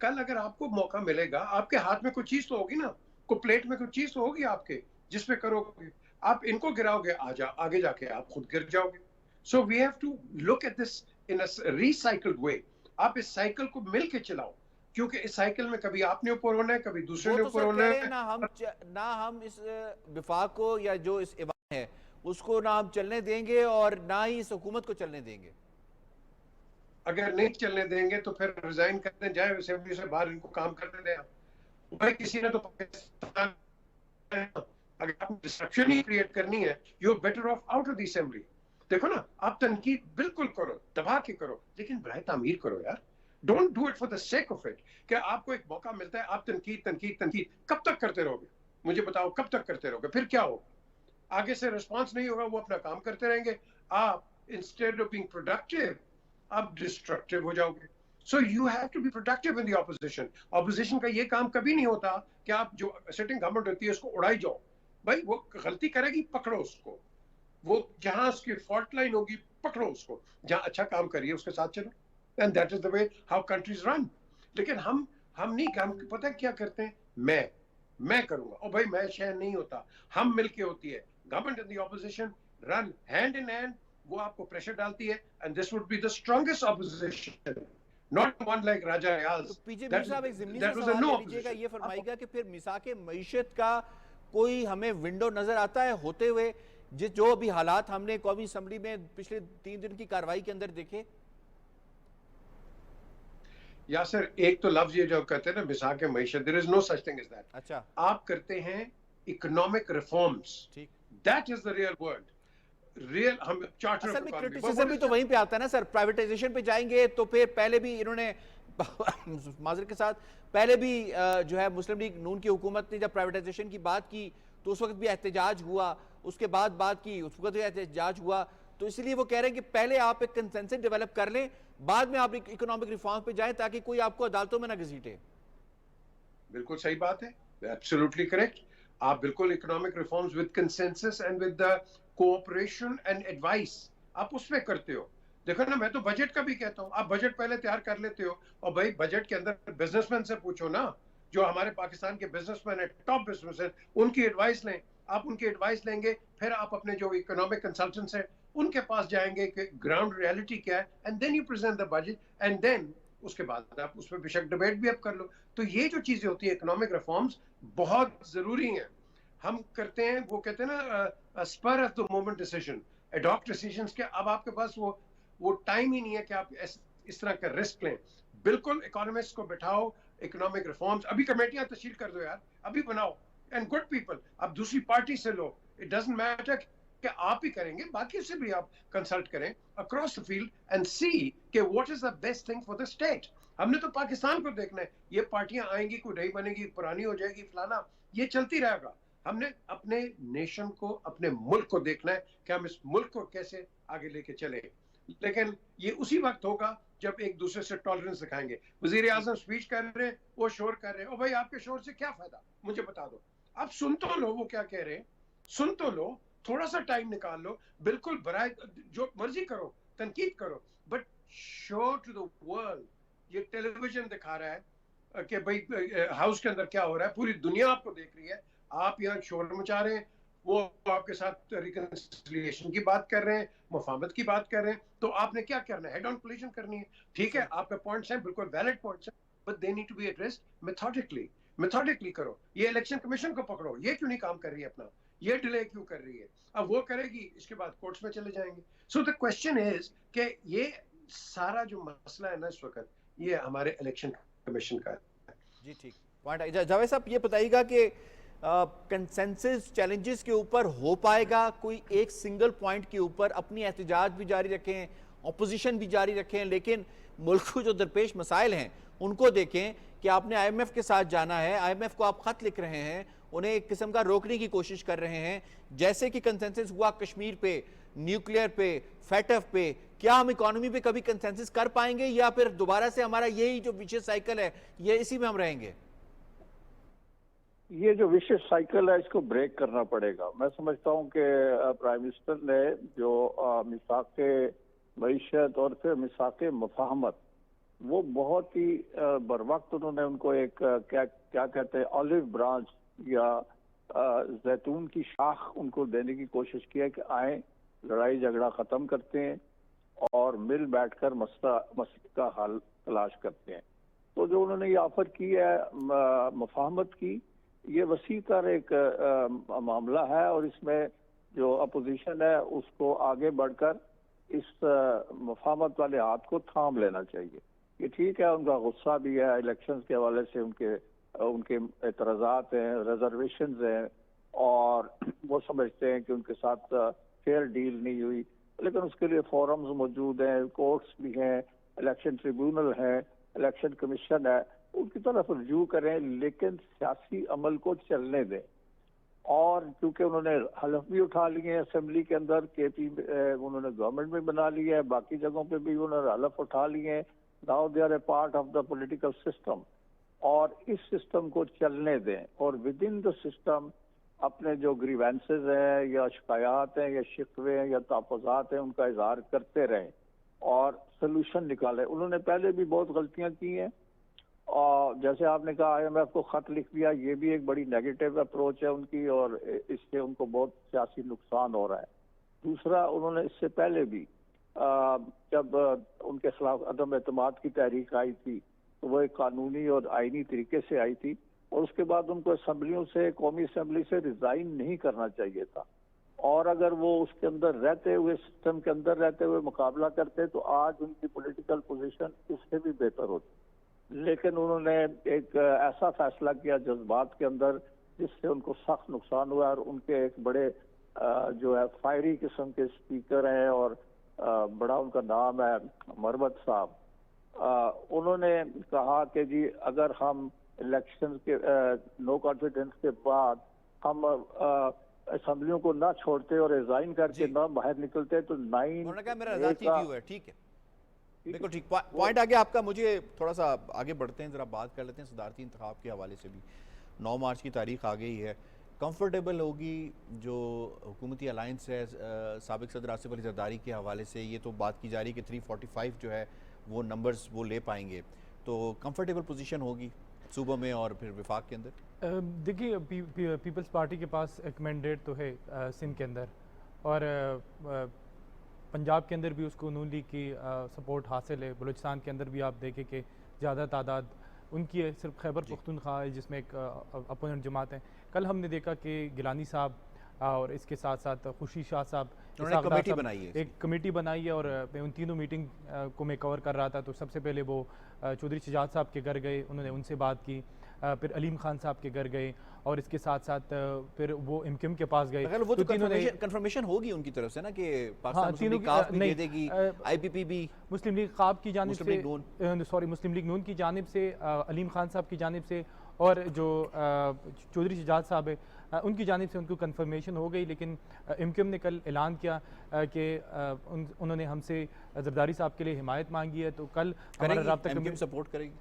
कल अगर आपको मौका मिलेगा, आपके हाथ में कोई चीज तो होगी ना, को प्लेट में कोई चीज तो होगी आपके जिसपे करोगे। आप इनको गिराओगे, आगे जाके आप खुद गिर जाओगे। So we have to look at this in a recycled way. आप इस साइकिल को मिल के चलाओ, क्योंकि इस साइकिल में कभी आपने ऊपर होना है, कभी दूसरे वो ने तो ऊपर सर होना कह रहे है। हैं ना हम इस विफाक को या जो इस ईवान है उसको ना हम चलने देंगे और ना ही इस हुकूमत को चलने देंगे। अगर नहीं चलने देंगे तो फिर रिजाइन करने जाए असेंबली से बाहर, इनको काम करने दें आप। भाई किसी ने तो पाकिस्तान, अगर आपको डिस्ट्रक्शन ही क्रिएट करनी है, you are better off out of the assembly. देखो ना, आप तनकीद बिल्कुल करो, दबा के करो, लेकिन बराए तामीर करो यार। Don't do it for the sake of it. क्या आपको एक मौका मिलता है, आप तनकीद तनकीद तनकीद कब तक करते रहोगे? मुझे बताओ, कब तक करते रहोगे? फिर क्या होगा? आगे से रिस्पांस नहीं होगा, वो अपना काम करते रहेंगे। आप इंस्टेड ऑफ बीइंग प्रोडक्टिव, आप डिस्ट्रक्टिव हो जाओगे। So you have to be productive in the opposition. Opposition का ये काम कभी नहीं होता कि आप जो सिटिंग गवर्नमेंट होती है उसको उड़ाई जाओ। भाई वो गलती करेगी, पकड़ो उसको। वो जहां उसकी फॉल्ट लाइन होगी, पकड़ो उसको। जहां अच्छा काम करिए उसके साथ चलो। And that is the way how countries run. लेकिन हम नहीं, हम पता क्या करते हैं, मैं करूंगा, और भाई मैं शहर नहीं होता, हम मिलके होती है। Government and the opposition run hand in hand. वो आपको प्रेशर डालती है, and this would be the strongest opposition, not one like Raja Riaz. तो पीजे मीर साहब एक ज़िमनी सा that was a सवाल no ले लीजिएगा, ये फरमाइएगा कि फिर मिसाके मईशत का कोई हमें विंडो नजर आता है होते हुए, जो अभी हालात हमने कौमी असम्बली में पिछले 3 दिन की कार्रवाई के अंदर देखे? यासर, एक तो लफ्ज ये जो कहते हैं ना, मिसाक मईशत, there is no such thing as that. अच्छा, आप करते हैं इकोनॉमिक रिफॉर्म्स, ठीक। That is the real word. Real हम चार्टर असल में क्रिटिसिज्म भी तो वहीं पे आता है ना सर। प्राइवेटाइजेशन पे जाएंगे तो फिर पहले भी इन्होंने माजरत के साथ पहले भी जो है मुस्लिम लीग नून की हुकूमत ने जब प्राइवेटाइजेशन की बात की तो उस वक्त भी एहतजाज हुआ, उसके बाद बात की उस वक्त भी एहतजाज हुआ। तो इसलिए वो कह रहे हैं कि पहले आप एक कंसेंसस डेवलप कर लें, बाद में आप इकोनॉमिक रिफॉर्म पे जाएं, ताकि कोई आपको अदालतों में ना घसीटे। बिल्कुल सही बात है, एब्सोल्युटली करेक्ट। आप बिल्कुल economic reforms with consensus and with the cooperation and advice आप उसमें करते हो। देखो ना, मैं तो बजट का भी कहता हूँ, आप बजट पहले तैयार कर लेते हो, और भाई बजट के अंदर बिजनेसमैन से पूछो ना, जो हमारे पाकिस्तान के बिजनेसमैन है, टॉप बिजनेसमैन, उनकी एडवाइस लें। आप उनकी एडवाइस लेंगे, फिर आप अपने जो इकोनॉमिक कंसल्टेंट्स हैं उनके पास जाएंगे कि ग्राउंड रियलिटी क्या है, and then you present the budget, and then उसके बाद आप उसमें बेशक डिबेट भी आप कर लो। तो ये जो चीजें होती है, इकोनॉमिक रिफॉर्म्स बहुत जरूरी हैं। हम करते हैं, वो कहते हैं ना, spur of the moment decision, adopt decisions के। अब आपके पास वो टाइम ही नहीं है कि आप इस तरह का रिस्क लें। बिल्कुल इकोनॉमिस्ट को बिठाओ, इकोनॉमिक रिफॉर्म्स, अभी कमेटियां तश्कील कर दो यार, अभी बनाओ, एंड गुड पीपल, आप दूसरी पार्टी से लो, इट डजंट मैटर कि आप ही करेंगे, बाकी से भी आप कंसल्ट करें अक्रॉस द फील्ड एंड सी कि what is the best thing for the state. हमने तो पाकिस्तान को देखना है, ये पार्टियां आएंगी, कोई नई बनेगी, पुरानी हो जाएगी, फलाना, ये चलती रहेगा। हमने अपने नेशन को, अपने मुल्क को देखना है कि हम इस मुल्क को कैसे आगे लेके चले। लेकिन ये उसी वक्त होगा जब एक दूसरे से टॉलरेंस दिखाएंगे। वजीर आजम स्पीच कर रहे हैं, वो शोर कर रहे हैं, ओ भाई आपके शोर से क्या फायदा, मुझे बता दो। आप सुन तो लो वो क्या कह रहे हैं, सुन तो लो, थोड़ा सा टाइम निकाल लो, बिल्कुल बराए जो मर्जी करो, तनकीद करो, but show to the world. ये टेलीविजन दिखा रहा है कि भाई हाउस के अंदर क्या हो रहा है, पूरी दुनिया आपको देख रही है, आप यहाँ शोर मचा रहे हैं, वो आपके साथ रिकंसिलिएशन की बात कर रहे हैं, मुफाहमत की बात कर रहे हैं, तो आपने क्या करना है, हेड ऑन कोलिजन करनी है। ठीक है, आपके पॉइंट्स हैं, बिल्कुल वैलिड पॉइंट्स हैं, but they need to be addressed methodically करो। ये इलेक्शन कमीशन को पकड़ो, ये क्यों नहीं काम कर रही है अपना, ये डिले क्यों कर रही है, अब वो करेगी, इसके बाद कोर्ट्स में चले जाएंगे। सो द क्वेश्चन इज कि ये सारा जो मसला है ना इस वक्त, ये हमारे इलेक्शन कमीशन का है। जी ठीक पॉइंट। जावेद साहब ये बताइएगा कि कंसेंसस चैलेंजेस के ऊपर हो पाएगा कोई एक सिंगल पॉइंट के ऊपर? अपनी एहतजाज भी जारी रखें, ऑपोजिशन भी जारी रखें, लेकिन मुल्क को जो दरपेश मसाइल हैं उनको देखें कि आपने IMF के साथ जाना है, IMF को आप खत लिख रहे हैं, उन्हें एक किस्म का रोकने की कोशिश कर रहे हैं, जैसे कि कंसेंसस हुआ कश्मीर पे, न्यूक्लियर पे, फैटफ पे। क्या हम इकोनॉमी पे कभी कंसेंसस कर पाएंगे, या फिर दोबारा से हमारा यही जो विशेष साइकिल है ये इसी में हम रहेंगे? ये जो विशेष साइकिल है इसको ब्रेक करना पड़ेगा। मैं समझता हूँ कि प्राइम मिनिस्टर ने जो मिसाक मईशत और फिर मिसाक मफाहमत, वो बहुत ही बर वक्त उन्होंने उनको एक क्या कहते हैं ऑलिव ब्रांच या जैतून की शाख उनको देने की कोशिश की है कि आए लड़ाई झगड़ा खत्म करते हैं और मिल बैठकर मसले का हल तलाश करते हैं। तो जो उन्होंने ये ऑफर की है मफाहमत की, ये वसी तर एक मामला है और इसमें जो अपोजिशन है उसको आगे बढ़कर इस मफाहमत वाले हाथ को थाम लेना चाहिए। ये ठीक है, उनका गुस्सा भी है इलेक्शंस के हवाले से, उनके एतराज़ात हैं, रिजर्वेशंस हैं और वो समझते हैं कि उनके साथ फेयर डील नहीं हुई, लेकिन उसके लिए फोरम्स मौजूद हैं, कोर्ट्स भी हैं, इलेक्शन ट्रिब्यूनल है, इलेक्शन कमीशन है, उनकी तरफ रजू करें, लेकिन सियासी अमल को चलने दें। और क्योंकि उन्होंने हलफ भी उठा लिए हैं असेंबली के अंदर, केपी उन्होंने गवर्नमेंट में बना लिया है, बाकी जगहों पे भी उन्होंने हलफ उठा लिए हैं, now they are a part of the political system, और इस सिस्टम को चलने दें और विद इन द सिस्टम अपने जो ग्रीवेंसेस हैं या शिकायत हैं या शिकवे हैं या तहफ़्फ़ुज़ात हैं उनका इजहार करते रहें और सोल्यूशन निकालें। उन्होंने पहले भी बहुत गलतियां की हैं और जैसे आपने कहा IMF को खत लिख दिया, ये भी एक बड़ी नेगेटिव अप्रोच है उनकी और इससे उनको बहुत सियासी नुकसान हो रहा है। दूसरा, उन्होंने इससे पहले भी जब उनके खिलाफ अदम एतमाद की तहरीक आई थी तो वो एक कानूनी और आईनी तरीके से आई थी और उसके बाद उनको असम्बलियों से, कौमी असम्बली से रिजाइन नहीं करना चाहिए था, और अगर वो उसके अंदर रहते हुए, सिस्टम के अंदर रहते हुए मुकाबला करते तो आज उनकी पॉलिटिकल पोजीशन इससे भी बेहतर होती। लेकिन उन्होंने एक ऐसा फैसला किया जज्बात के अंदर जिससे उनको सख्त नुकसान हुआ और उनके एक बड़े जो है फायरी किस्म के स्पीकर हैं और बड़ा उनका नाम है मरवत साहब। उन्होंने कहा कि जी अगर हम इलेक्शन के नो कॉन्फिडेंस के बाद हम असेंबलियों को ना छोड़ते और रिजाइन करके ना बाहर निकलते तो 9 मेरा जाती व्यू है। ठीक है, बिल्कुल ठीक पॉइंट आ गया आपका। मुझे थोड़ा सा आगे बढ़ते हैं, जरा बात कर लेते हैं सदारती इंतखाब के हवाले से भी। 9 मार्च की तारीख आ गई है, कंफर्टेबल होगी जो हुकूमती अलायंस है साबिक सदर आसिफ अली जरदारी के हवाले से, ये तो बात की जा रही है कि 345 जो है वो नंबर्स वो ले पाएंगे, तो कंफर्टेबल पोजीशन होगी सूबों में और फिर विफाक के अंदर। देखिए पीपल्स पार्टी के पास एक मैंडेट तो है सिंध के अंदर और पंजाब के अंदर भी उसको नून लीग की सपोर्ट हासिल है। बलूचिस्तान के अंदर भी आप देखें कि ज़्यादा तादाद उनकी है, सिर्फ खैबर पख्तूनख्वा है जिसमें एक अपोनेंट जमात है। कल हमने देखा कि गिलानी साहब और इसके साथ साथ खुशी शाह साहब एक कमेटी बनाई है और मैं उन तीनों मीटिंग को मैं कवर कर रहा था। तो सबसे पहले वो चौधरी शजात साहब के घर गए, उन्होंने उनसे बात की, फिर अलीम खान साहब के घर गए और इसके साथ साथ फिर वो MQM के पास गए। वो तो कंफर्मेशन होगी उनकी तरफ से ना कि पाकिस्तान मुस्लिम लीग काफ भी दे देगी, IPP भी, मुस्लिम लीग काफ की जानिब से, मुस्लिम लीग नून की जानिब से, अलीम खान साहब की जानिब से और जो चौधरी शजात साहब है उनकी जानिब से उनको कंफर्मेशन हो गई। लेकिन MQM ने कल ऐलान किया कि उन्होंने हमसे जरदारी साहब के लिए हिमायत मांगी है, तो कल हमारा राब्ता कमेटी सपोर्ट करेगी।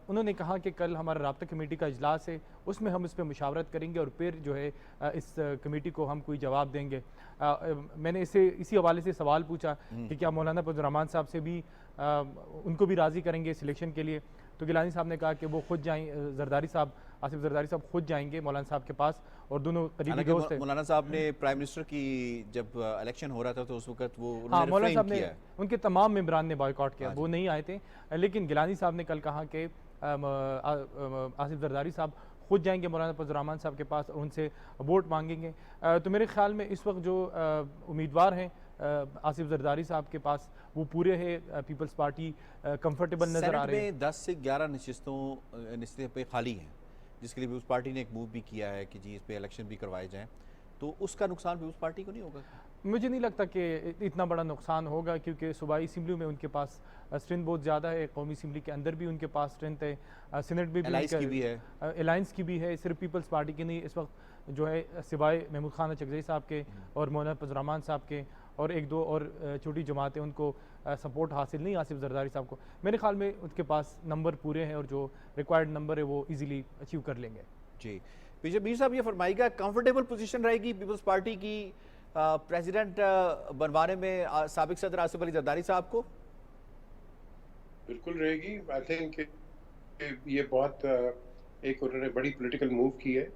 उन्होंने कहा कि कल हमारा राब्ता कमेटी का इजलास है, उसमें हम इस पर मुशावरत करेंगे और फिर जो है इस कमेटी को हम कोई जवाब देंगे। मैंने इसी हवाले से सवाल पूछा कि क्या मौलाना फजल रहमान साहब से भी उनको भी राज़ी करेंगे सिलेक्शन के लिए, तो गिलानी साहब ने कहा कि वो खुद जाएँ, जरदारी साहब, आसिफ जरदारी साहब खुद जाएंगे मौलाना साहब के पास और दोनों करीबी दोस्त हैं। मौलाना साहब ने प्राइम मिनिस्टर की जब इलेक्शन हो रहा था तो उस वक्त वो मौलाना साहब ने, उनके तमाम मेंबरान ने बॉयकॉट किया, वो नहीं आए थे। लेकिन गिलानी साहब ने कल कहा कि आसिफ जरदारी साहब खुद जाएंगे मौलाना फजल रहमान साहब के पास और उनसे वोट मांगेंगे। तो मेरे ख्याल में इस वक्त जो उम्मीदवार हैं आसिफ जरदारी साहब के पास वो पूरे हैं, पीपल्स पार्टी कंफर्टेबल नजर आ रही है। 10 से 11 नशिस्तों पे खाली हैं, जिसके लिए भी उस पार्टी ने एक मूव भी किया है कि जी इस पे इलेक्शन भी करवाए जाएं, तो उसका नुकसान भी उस पार्टी को नहीं होगा? मुझे नहीं लगता कि इतना बड़ा नुकसान होगा, क्योंकि सूबाई असम्बली में उनके पास स्ट्रेंथ बहुत ज़्यादा है, कौमी असम्बली के अंदर भी उनके पास स्ट्रेंथ है, सीनेट में भी अलायंस की भी है, सिर्फ पीपल्स पार्टी की नहीं। इस वक्त जो है सिवाय महमूद खान चकजई साहब के और मौलाना फजल रहमान साहब के और एक दो और छोटी जमातें, उनको सपोर्ट हासिल नहीं आसिफ जरदारी साहब को। मेरे ख्याल में उनके पास नंबर पूरे हैं और जो रिक्वायर्ड नंबर है वो इजीली अचीव कर लेंगे। जी, पीछे मीर साहब ये फरमाइएगा, कंफर्टेबल पोजीशन रहेगी पीपल्स पार्टी की प्रेसिडेंट बनवाने में साबिक सदर आसिफ अली जरदारी साहब को? बिल्कुल रहेगी। आई थिंक ये बहुत एक उन्होंने बड़ी पॉलिटिकल मूव की है,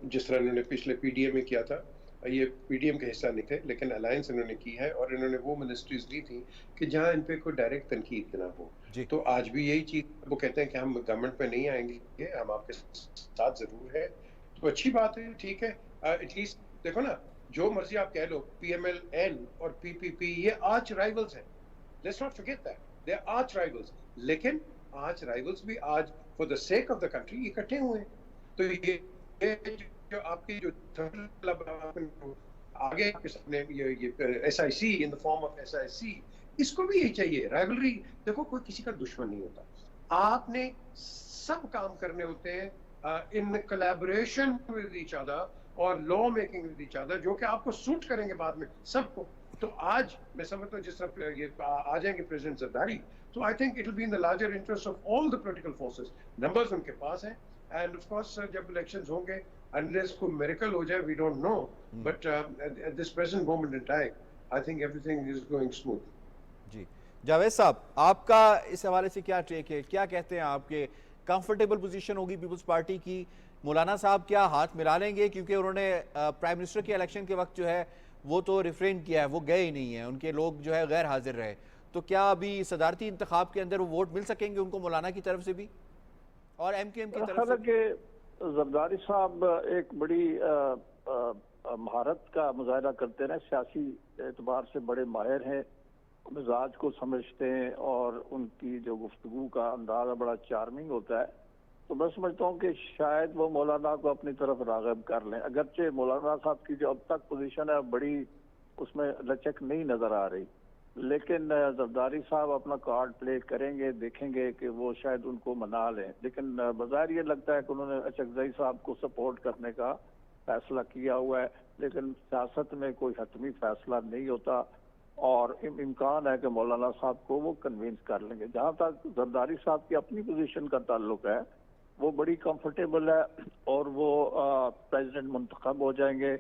जिस तरह उन्होंने पिछले पीडीएम में किया था। ये पीडीएम का हिस्सा नहीं थे, लेकिन अलायंस इन्होंने की है और इन्होंने वो मिनिस्ट्रीज दी थी कि जहां इन पे कोई डायरेक्ट तनकीद ना हो। तो आज भी यही चीज वो कहते हैं कि हम गवर्नमेंट पे नहीं आएंगे, हम आपके साथ जरूर है। तो अच्छी बात है, ठीक है। एटलीस्ट देखो ना, जो मर्जी आप कह लो, पीएमएल-एन और पीपीपी ये आर्च राइवल्स हैं। Let's not forget that, they are arch rivals. लेकिन आर्च राइवल्स भी आज for the sake of the country इकट्ठे हुए हैं। तो ये जो आपकी जो आगे आपके सामने ये SIC in the form of SIC, इसको भी यही चाहिए। राइवलरी, देखो कोई किसी का दुश्मन नहीं होता, आपने सब काम करने होते हैं in collaboration with each other और law making with each other, जो कि आपको सूट करेंगे बाद में सबको। तो आज मैं समझता हूँ जिस तरह ये आ जाएंगे प्रेसिडेंट जरदारी, तो I think it will be in the larger interest of all the political forces. Numbers उनके पास हैं, एंड ऑफ कोर्स जब इलेक्शंस होंगे, अनलेस कोई मिरेकल हो जाए, we don't know, but at this present moment in time I think everything is going smooth. जी जावेद साहब, आपका इस हवाले से क्या टेक है, क्या कहते हैं आपके? कंफर्टेबल पोजीशन होगी पीपल्स पार्टी की? मौलाना साहब क्या हाथ मिला लेंगे? क्योंकि उन्होंने प्राइम मिनिस्टर के इलेक्शन के वक्त जो है वो तो रिफ्रेन किया है, वो गए ही नहीं है, उनके लोग जो है गैर हाजिर रहे। तो क्या अभी सदारती इंतखाब के अंदर वो वोट मिल सकेंगे उनको, मौलाना की तरफ से भी और एमकेएम की तरफ से? जरदारी साहब एक बड़ी महारत का मुजाहरा करते रहे, सियासी एतबार से बड़े माहिर हैं, मिजाज को समझते हैं और उनकी जो गुफ्तगू का अंदाजा बड़ा चार्मिंग होता है। तो मैं समझता हूँ कि शायद वो मौलाना को अपनी तरफ राग़िब कर लें। अगरचे मौलाना साहब की जो अब तक पोजीशन है बड़ी उसमें लचक नहीं नजर आ रही, लेकिन जरदारी साहब अपना कार्ड प्ले करेंगे, देखेंगे कि वो शायद उनको मना लें। लेकिन बाज़ार ये लगता है कि उन्होंने अचकज़ई साहब को सपोर्ट करने का फैसला किया हुआ है, लेकिन सियासत में कोई हतमी फैसला नहीं होता और इम्कान है कि मौलाना साहब को वो कन्विंस कर लेंगे। जहाँ तक जरदारी साहब की अपनी पोजीशन का ताल्लुक है, वो बड़ी कंफर्टेबल है और वो प्रेसिडेंट मुंतखब हो जाएंगे।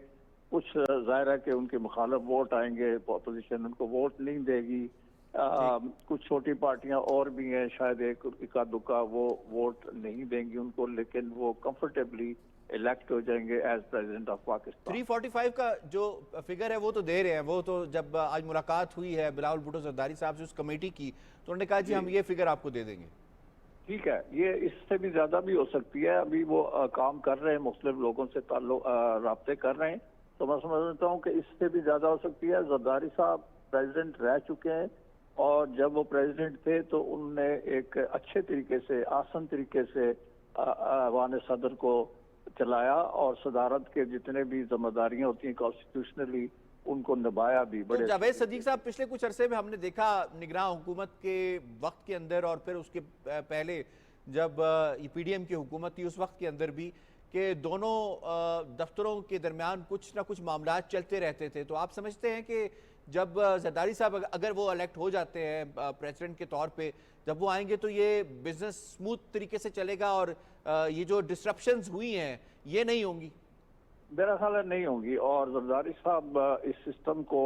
कुछ जाहिर है कि उनके मुखालिफ वोट आएंगे, अपोजिशन उनको वोट नहीं देगी। कुछ छोटी पार्टियां और भी हैं, शायद एक इक्का दुक्का वो वोट नहीं देंगी उनको, लेकिन वो कंफर्टेबली इलेक्ट हो जाएंगे एज प्रेसिडेंट ऑफ पाकिस्तान। 345 का जो फिगर है वो तो दे रहे हैं। वो तो जब आज मुलाकात हुई है बिलावल भुट्टो जरदारी साहब से उस कमेटी की, तो उन्होंने कहा जी हम ये फिगर आपको दे देंगे। ठीक है, ये इससे भी ज्यादा भी हो सकती है। अभी वो काम कर रहे हैं, मुख्तलिफ लोगों से राब्ते कर रहे हैं, तो मैं समझता हूँ कि इससे भी ज्यादा हो सकती है। जरदारी साहब प्रेसिडेंट रह चुके हैं और जब वो प्रेसिडेंट थे तो उनने एक अच्छे तरीके से, आसान तरीके से ऐवान सदर को चलाया और सदारत के जितने भी जिम्मेदारियां होती हैं कॉन्स्टिट्यूशनली उनको निभाया भी। बड़े जावेद सदीक साहब, पिछले कुछ अरसे में हमने देखा निगरान हुकूमत के वक्त के अंदर और फिर उसके पहले जब पीडीएम की हुकूमत थी उस वक्त के अंदर भी, कि दोनों दफ्तरों के दरमियान कुछ ना कुछ मामला चलते रहते थे। तो आप समझते हैं कि जब जरदारी साहब अगर वो इलेक्ट हो जाते हैं प्रेसिडेंट के तौर पे, जब वो आएंगे तो ये बिजनेस स्मूथ तरीके से चलेगा और ये जो डिस्ट्रप्शंस हुई हैं ये नहीं होंगी? मेरा ख्याल है नहीं होंगी, और जरदारी साहब इस सिस्टम को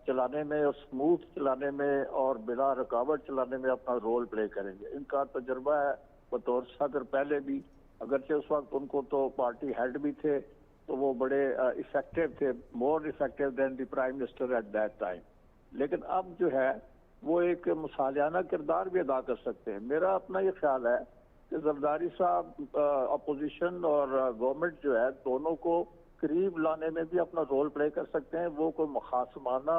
चलाने में और स्मूथ चलाने में और बिना रुकावट चलाने में अपना रोल प्ले करेंगे। इनका तजुर्बा है बतौर सदर पहले भी, अगरचे उस वक्त उनको तो पार्टी हेड भी थे तो वो बड़े इफेक्टिव थे, more effective than the prime minister at that time. लेकिन अब जो है वो एक मुसालियाना किरदार भी अदा कर सकते हैं। मेरा अपना ये ख्याल है कि जरदारी साहब अपोजिशन और गवर्नमेंट जो है दोनों को करीब लाने में भी अपना रोल प्ले कर सकते हैं। वो कोई मुखासमाना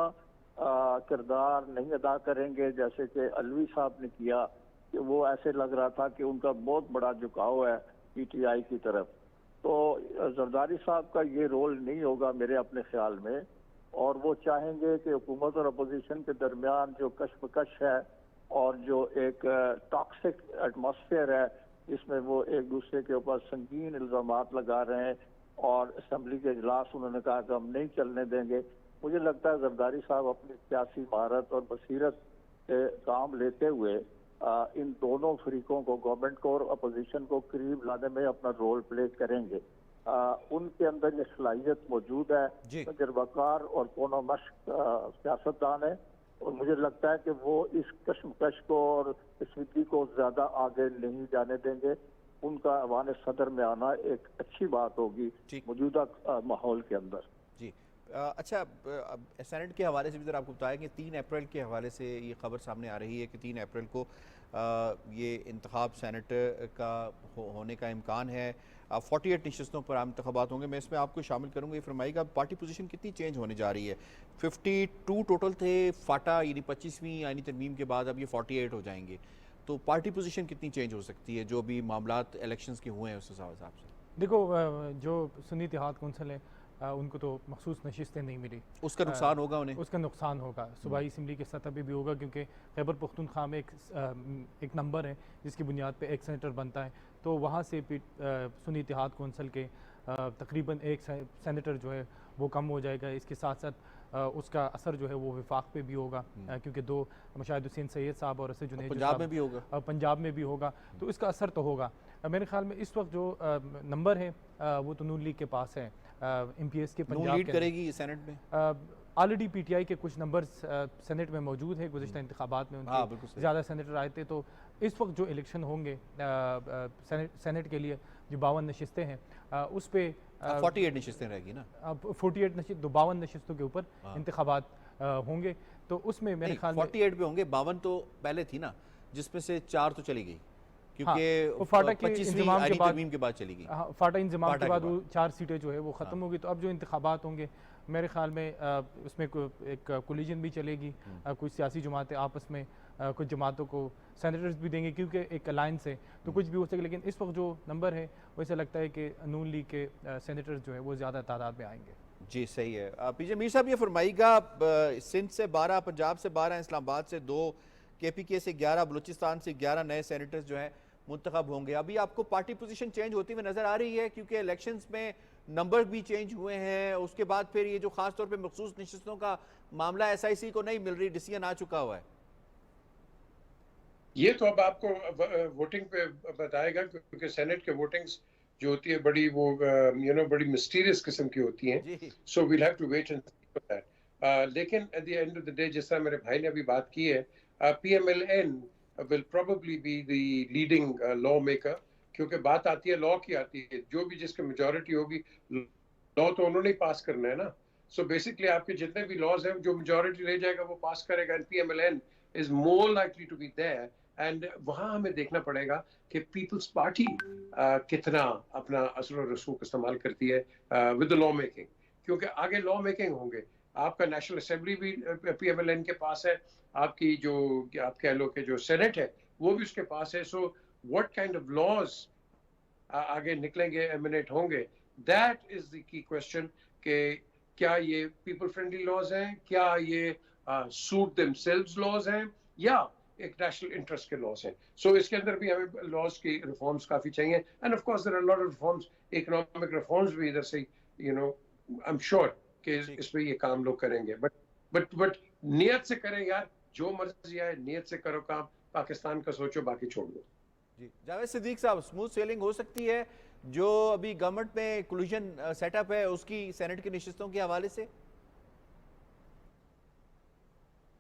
किरदार नहीं अदा करेंगे जैसे कि अलवी साहब ने किया, कि वो ऐसे लग रहा था कि उनका बहुत बड़ा झुकाव है पीटीआई की तरफ। तो जरदारी साहब का ये रोल नहीं होगा मेरे अपने ख्याल में, और वो चाहेंगे कि हुकूमत और अपोजिशन के दरमियान जो कशमकश है और जो एक टॉक्सिक एटमॉस्फेयर है जिसमें वो एक दूसरे के ऊपर संगीन इल्जामात लगा रहे हैं और असम्बली के इजलास उन्होंने कहा कि हम नहीं चलने देंगे। मुझे लगता है जरदारी साहब अपनी सियासी महारत और बसीरत से काम लेते हुए इन दोनों फरीकों को, गवर्नमेंट को और अपोजिशन को करीब लाने में अपना रोल प्ले करेंगे। उनके अंदर ये सलाहियत मौजूद है, तजर्बाकार और कोनोमश सियासतदान है, और मुझे लगता है कि वो इस कश्मकश को और कशीदगी को ज्यादा आगे नहीं जाने देंगे। उनका अवान सदर में आना एक अच्छी बात होगी मौजूदा माहौल के अंदर। जी अच्छा, सेनेट के हवाले से भी जरा आपको बताया कि 3 अप्रैल के हवाले से ये खबर सामने आ रही है कि 3 अप्रैल को ये इंतखाब सेनेट का होने का इम्कान है। 48 नशस्तों पर आम इंतखाबात होंगे। मैं इसमें आपको शामिल करूँगा, ये फरमाइएगा पार्टी पोजीशन कितनी चेंज होने जा रही है। 52 टोटल थे, फाटा यानी 25वीं आईनी तरमीम के बाद अब ये 48 हो जाएंगे, तो पार्टी पोजीशन कितनी चेंज हो सकती है जो भी मामलात इलेक्शंस के हुए हैं उस हिसाब से? देखो, जो सुन्नी इत्तेहाद कौंसिल है उनको तो मखसूस नशिस्तें नहीं मिली, उसका नुकसान होगा उन्हें, उसका नुकसान होगा सूबाई असम्बली की सतह पे भी होगा, क्योंकि खैबर पख्तूनख्वा में एक नंबर है जिसकी बुनियाद पे एक सेनेटर बनता है, तो वहाँ से सुन्नी इत्तेहाद कौंसिल के तकरीबन एक सेनेटर जो है वो कम हो जाएगा। इसके साथ साथ उसका असर जो है वो विफाक पे भी होगा, क्योंकि 2 मुशाहिद हुसैन सैयद साहब और असद जुनैद पंजाब में भी होगा, पंजाब में भी होगा, तो इसका असर तो होगा। मेरे ख्याल में इस वक्त जो नंबर है वो तो नून लीग के पास है। MPS के पंजाब लीड करेगी सेनेट में। ऑलरेडी PTI के कुछ नंबर्स सेनेट में मौजूद है, गुज़िश्ता इंतखाबात में उनके ज़्यादा सेनेटर आए थे, तो इस वक्त जो इलेक्शन होंगे सेनेट के लिए जो 52 नशिस्तें हैं उस पर 48 नशिस्तें रहेगी ना, 48 नशिस्त 52 नशिस्तों के ऊपर इंतखाबात होंगे, तो उसमें मेरे ख्याल में 48 पे होंगे। 52 तो पहले थी ना, जिसमें से 4 तो चली गई, क्योंकि फाटा के इंतजाम के बाद चली गई। फाटा इंतजाम के बाद वो 4 सीटें जो है वो ख़त्म होगी, तो अब जो इंतखाबात होंगे मेरे ख्याल में उसमें एक कोलिजन भी चलेगी, कुछ सियासी जमातें आपस में कुछ जमातों को सेनेटर्स भी देंगे, क्योंकि एक अलायंस है, तो कुछ भी हो सके। लेकिन इस वक्त जो नंबर है वैसे लगता है कि नून लीग के सेनेटर्स जो है वो ज़्यादा तादाद में आएंगे। जी सही है। पीजे मीर साहब ये फरमाइएगा, सिंध से 12, पंजाब से 12, इस्लामाबाद से 2, KPK से 11, बलूचिस्तान से 11 नए सेनेटर्स जो हैं मुंतखब होंगे। अभी आपको पार्टी पोजीशन चेंज होती हुई नजर आ रही है, क्योंकि इलेक्शंस में नंबर भी चेंज हुए हैं, उसके बाद फिर ये जो खास तौर पे मखसूस नशिस्तों का मामला SIC को नहीं मिल रही, डिसीजन आ चुका हुआ है। ये तो अब आपको वोटिंग पे बताएगा, क्योंकि सेनेट के वोटिंग्स जो होती है बड़ी वो बड़ी मिस्टीरियस किस्म की होती हैं, so we'll have to wait and see for that. लेकिन at the end of the day, जिस तरह मेरे भाई ने अभी बात की है, PMLN will probably be the leading lawmaker, क्योंकि बात आती है लॉ की, आती है जो भी जिसकी मेजॉरिटी होगी, लॉ तो उन्होंने ही पास करना है ना। सो बेसिकली आपके जितने भी लॉज हैं जो मेजॉरिटी ले जाएगा वो पास करेगा, and PMLN is more likely to be there, and वहां हमें देखना पड़ेगा कि पीपल्स पार्टी कितना अपना असर और रसूख इस्तेमाल करती है विद द लॉ मेकिंग, क्योंकि आगे लॉ मेकिंग होंगे। आपका नेशनल असेंबली भी PMLN के पास है, आपकी जो आप कह लो कि जो सेनेट है वो भी उसके पास है। So what kind of laws आगे निकलेंगे, एमिनेट होंगे, that is the key question कि क्या ये पीपल फ्रेंडली लॉज हैं, क्या ये सूट देमसेल्व्स लॉज हैं, या एक नेशनल इंटरेस्ट के लॉज हैं। सो इसके अंदर भी हमें लॉज की रिफॉर्म्स काफी चाहिए, and of course there are lot of reforms, economic reforms भी इधर से आई एम श्योर कि इस पे ये काम लोग करेंगे। बट नियत से करें यार, जो मर्जी आए नियत से करो काम, पाकिस्तान का सोचो, बाकी छोड़ दो। जी जावेद सिद्दीक साहब, स्मूथ सेलिंग हो सकती है जो अभी गवर्नमेंट में कोलिजन सेटअप है उसकी सेनेट की नशिस्तों के हवाले से?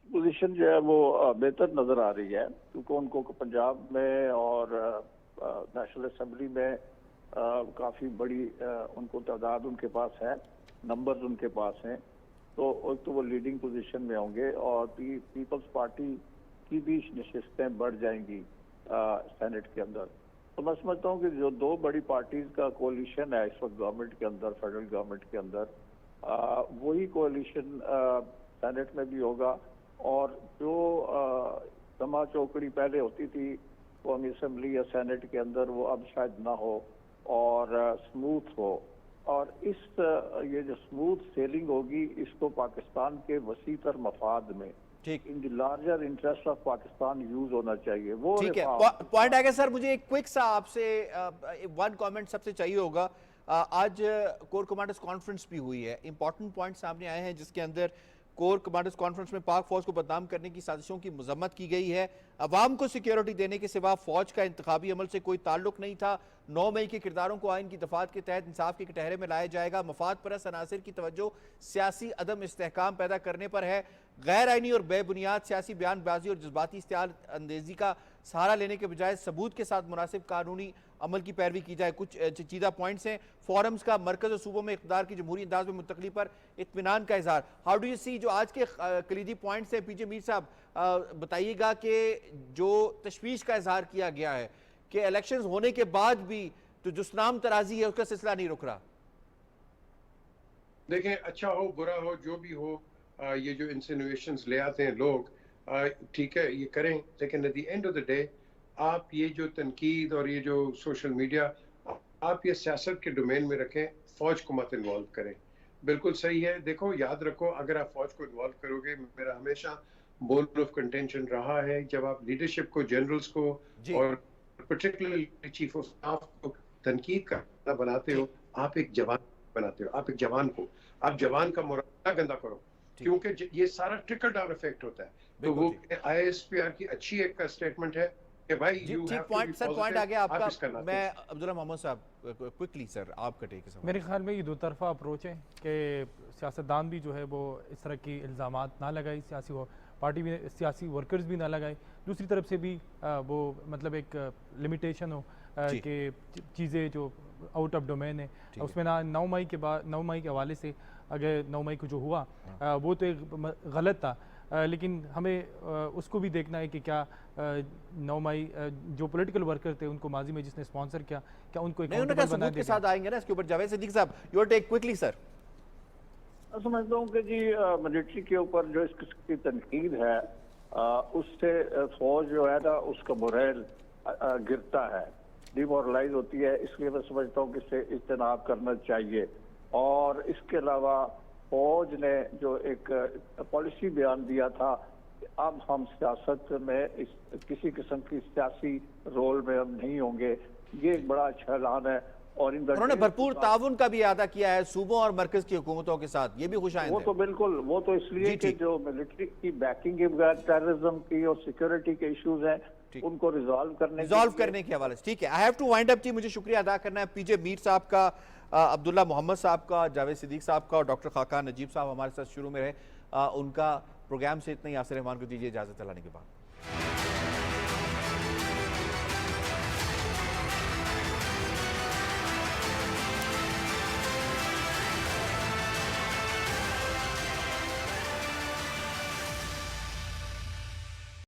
पोजीशन जो है वो बेहतर नजर आ रही है, क्योंकि उनको पंजाब में और नेशनल असेंबली में काफी बड़ी उनको तादाद उनके पास है, नंबर्स उनके पास हैं, तो एक तो वो लीडिंग पोजीशन में होंगे, और पीपल्स पार्टी की भी नशिस्तें बढ़ जाएंगी सेनेट के अंदर। तो मैं समझता हूँ कि जो 2 बड़ी पार्टीज का कोलिशन है इस वक्त गवर्नमेंट के अंदर, फेडरल गवर्नमेंट के अंदर, वही कोलिशन सेनेट में भी होगा, और जो समा चौकड़ी पहले होती थी कौमी असेंबली या सेनेट के अंदर, वो अब शायद ना हो और स्मूथ हो। और ये जो स्मूथ सेलिंग होगी, इसको पाकिस्तान के वसीतर मफाद में, इन the larger interest of Pakistan use होना चाहिए। वो ठीक है, पॉइंट आ गया सर। मुझे एक क्विक सा आपसे 1 कमेंट सबसे चाहिए होगा। आज कोर कमांडर्स कॉन्फ्रेंस भी हुई है, इंपॉर्टेंट पॉइंट सामने आए हैं जिसके अंदर कोर कमांडर्स कॉन्फ्रेंस में पाक फौज को बदनाम करने की साजिशों की मजम्मत की गई है। अवाम को सिक्योरिटी देने के सिवा फौज का इंतखाबी अमल से कोई ताल्लुक नहीं था। 9 मई के किरदारों को आइन की दफात के तहत इंसाफ के कटहरे में लाया जाएगा। मफाद परस्त अनासिर की तवज्जो सियासी अदम इस्तेहकाम पैदा करने पर है। गैर आइनी और बेबुनियाद सियासी बयानबाजी और जज्बाती इश्तिहार अंदेजी का सहारा लेने के बजाय सबूत के साथ मुनासिब कानूनी अमल की पैरवी की जाए। कुछ चीज़ा पॉइंट्स हैं। फोरम्स का मरकज और सूबों में इक़्तिदार की जमहूरी अंदाज में मुंतकली पर इत्मीनान का इजहार। हाउ डू यू सी, जो आज के कलीदी पॉइंट्स हैं, पीजे मीर साहब बताइएगा कि जो तशवीश का इजहार किया गया है कि इलेक्शंस होने के बाद भी तो जुस्नाम तराजी है उसका सिलसिला नहीं रुक रहा। देखें, अच्छा हो बुरा हो जो भी हो, ये जो इंसिनुएशंस ले आते हैं लोग, ठीक है ये करें, लेकिन at the end of the day आप ये जो तनकीद और ये जो सोशल मीडिया, आप ये सियासत के डोमेन में रखें, फौज को मत इन्वॉल्व करें। बिल्कुल सही है। देखो, याद रखो, अगर आप फौज को इन्वॉल्व करोगे, मेरा हमेशा बोन ऑफ कंटेंशन रहा है, जब आप लीडरशिप को, जनरल्स को और पर्टिकुलरली चीफ ऑफ स्टाफ को तनकीद का बनाते हो, आप एक जवान बनाते हो। आप एक जवान को, आप जवान का मुरादा गंदा करो, क्योंकि ये सारा ट्रिकल डाउन इफेक्ट होता है। तो वो ISPR की अच्छी एक स्टेटमेंट है कि भाई पॉइंट आ गया आपका। मैं अब्दुल्ला मोहम्मद साहब, क्विकली सर, आपका टेक है। मेरे ख्याल में ये दो तरफा अप्रोच है कि सियासतदान भी जो है वो इस तरह की इल्ज़ामात ना लगाए, सियासी पार्टी भी, सियासी वर्कर्स भी ना लगाए। दूसरी तरफ से भी वो मतलब एक लिमिटेशन हो कि चीज़ें जो आउट ऑफ डोमेन है उसमें ना 9 मई के बाद, 9 मई के हवाले से अगर 9 मई को जो हुआ वो तो एक गलत था, लेकिन हमें उसको भी देखना है कि क्या 9 मई जो पॉलिटिकल वर्कर थे उनको माजी में जिसने स्पॉन्सर किया, क्या उनको अकाउंटेबल बना के साथ आएंगे ना इसके ऊपर। जावेद सिद्दीकी साहब, योर टेक क्विकली सर। समझता हूँ कि जी मिलिट्री के ऊपर जो इस किस्म की तनकीद है, उससे फौज जो है ना उसका मोरल गिरता है, डिमोरलाइज होती है। इसलिए मैं समझता हूँ कि इससे इज्तनाब करना चाहिए। और इसके अलावा फौज ने जो एक पॉलिसी बयान दिया था कि अब हम सियासत में किसी किस्म की सियासी रोल में हम नहीं होंगे, ये एक बड़ा अच्छा ऐलान है। और उन्होंने भरपूर ताउन का भी अदा किया है सूबों और मरकज की हुकूमतों के साथ, ये भी खुशाइंद है। वो तो बिल्कुल, वो तो इसलिए कि जो मिलिट्री की बैकिंग के बगैर टेररिज्म की और सिक्योरिटी के इश्यूज हैं उनको रिजॉल्व करने के हवाले से। ठीक है, I have to wind up जी। मुझे शुक्रिया अदा करना है पीजे मीर साहब का, अब्दुल्ला मोहम्मद साहब का, जावेद सिद्दीकी साहब का और डॉक्टर खाकान नजीब साहब हमारे साथ शुरू में रहे। उनका प्रोग्राम से इतना ही। यासिर रहमान को दीजिए इजाजत चलाने के बाद।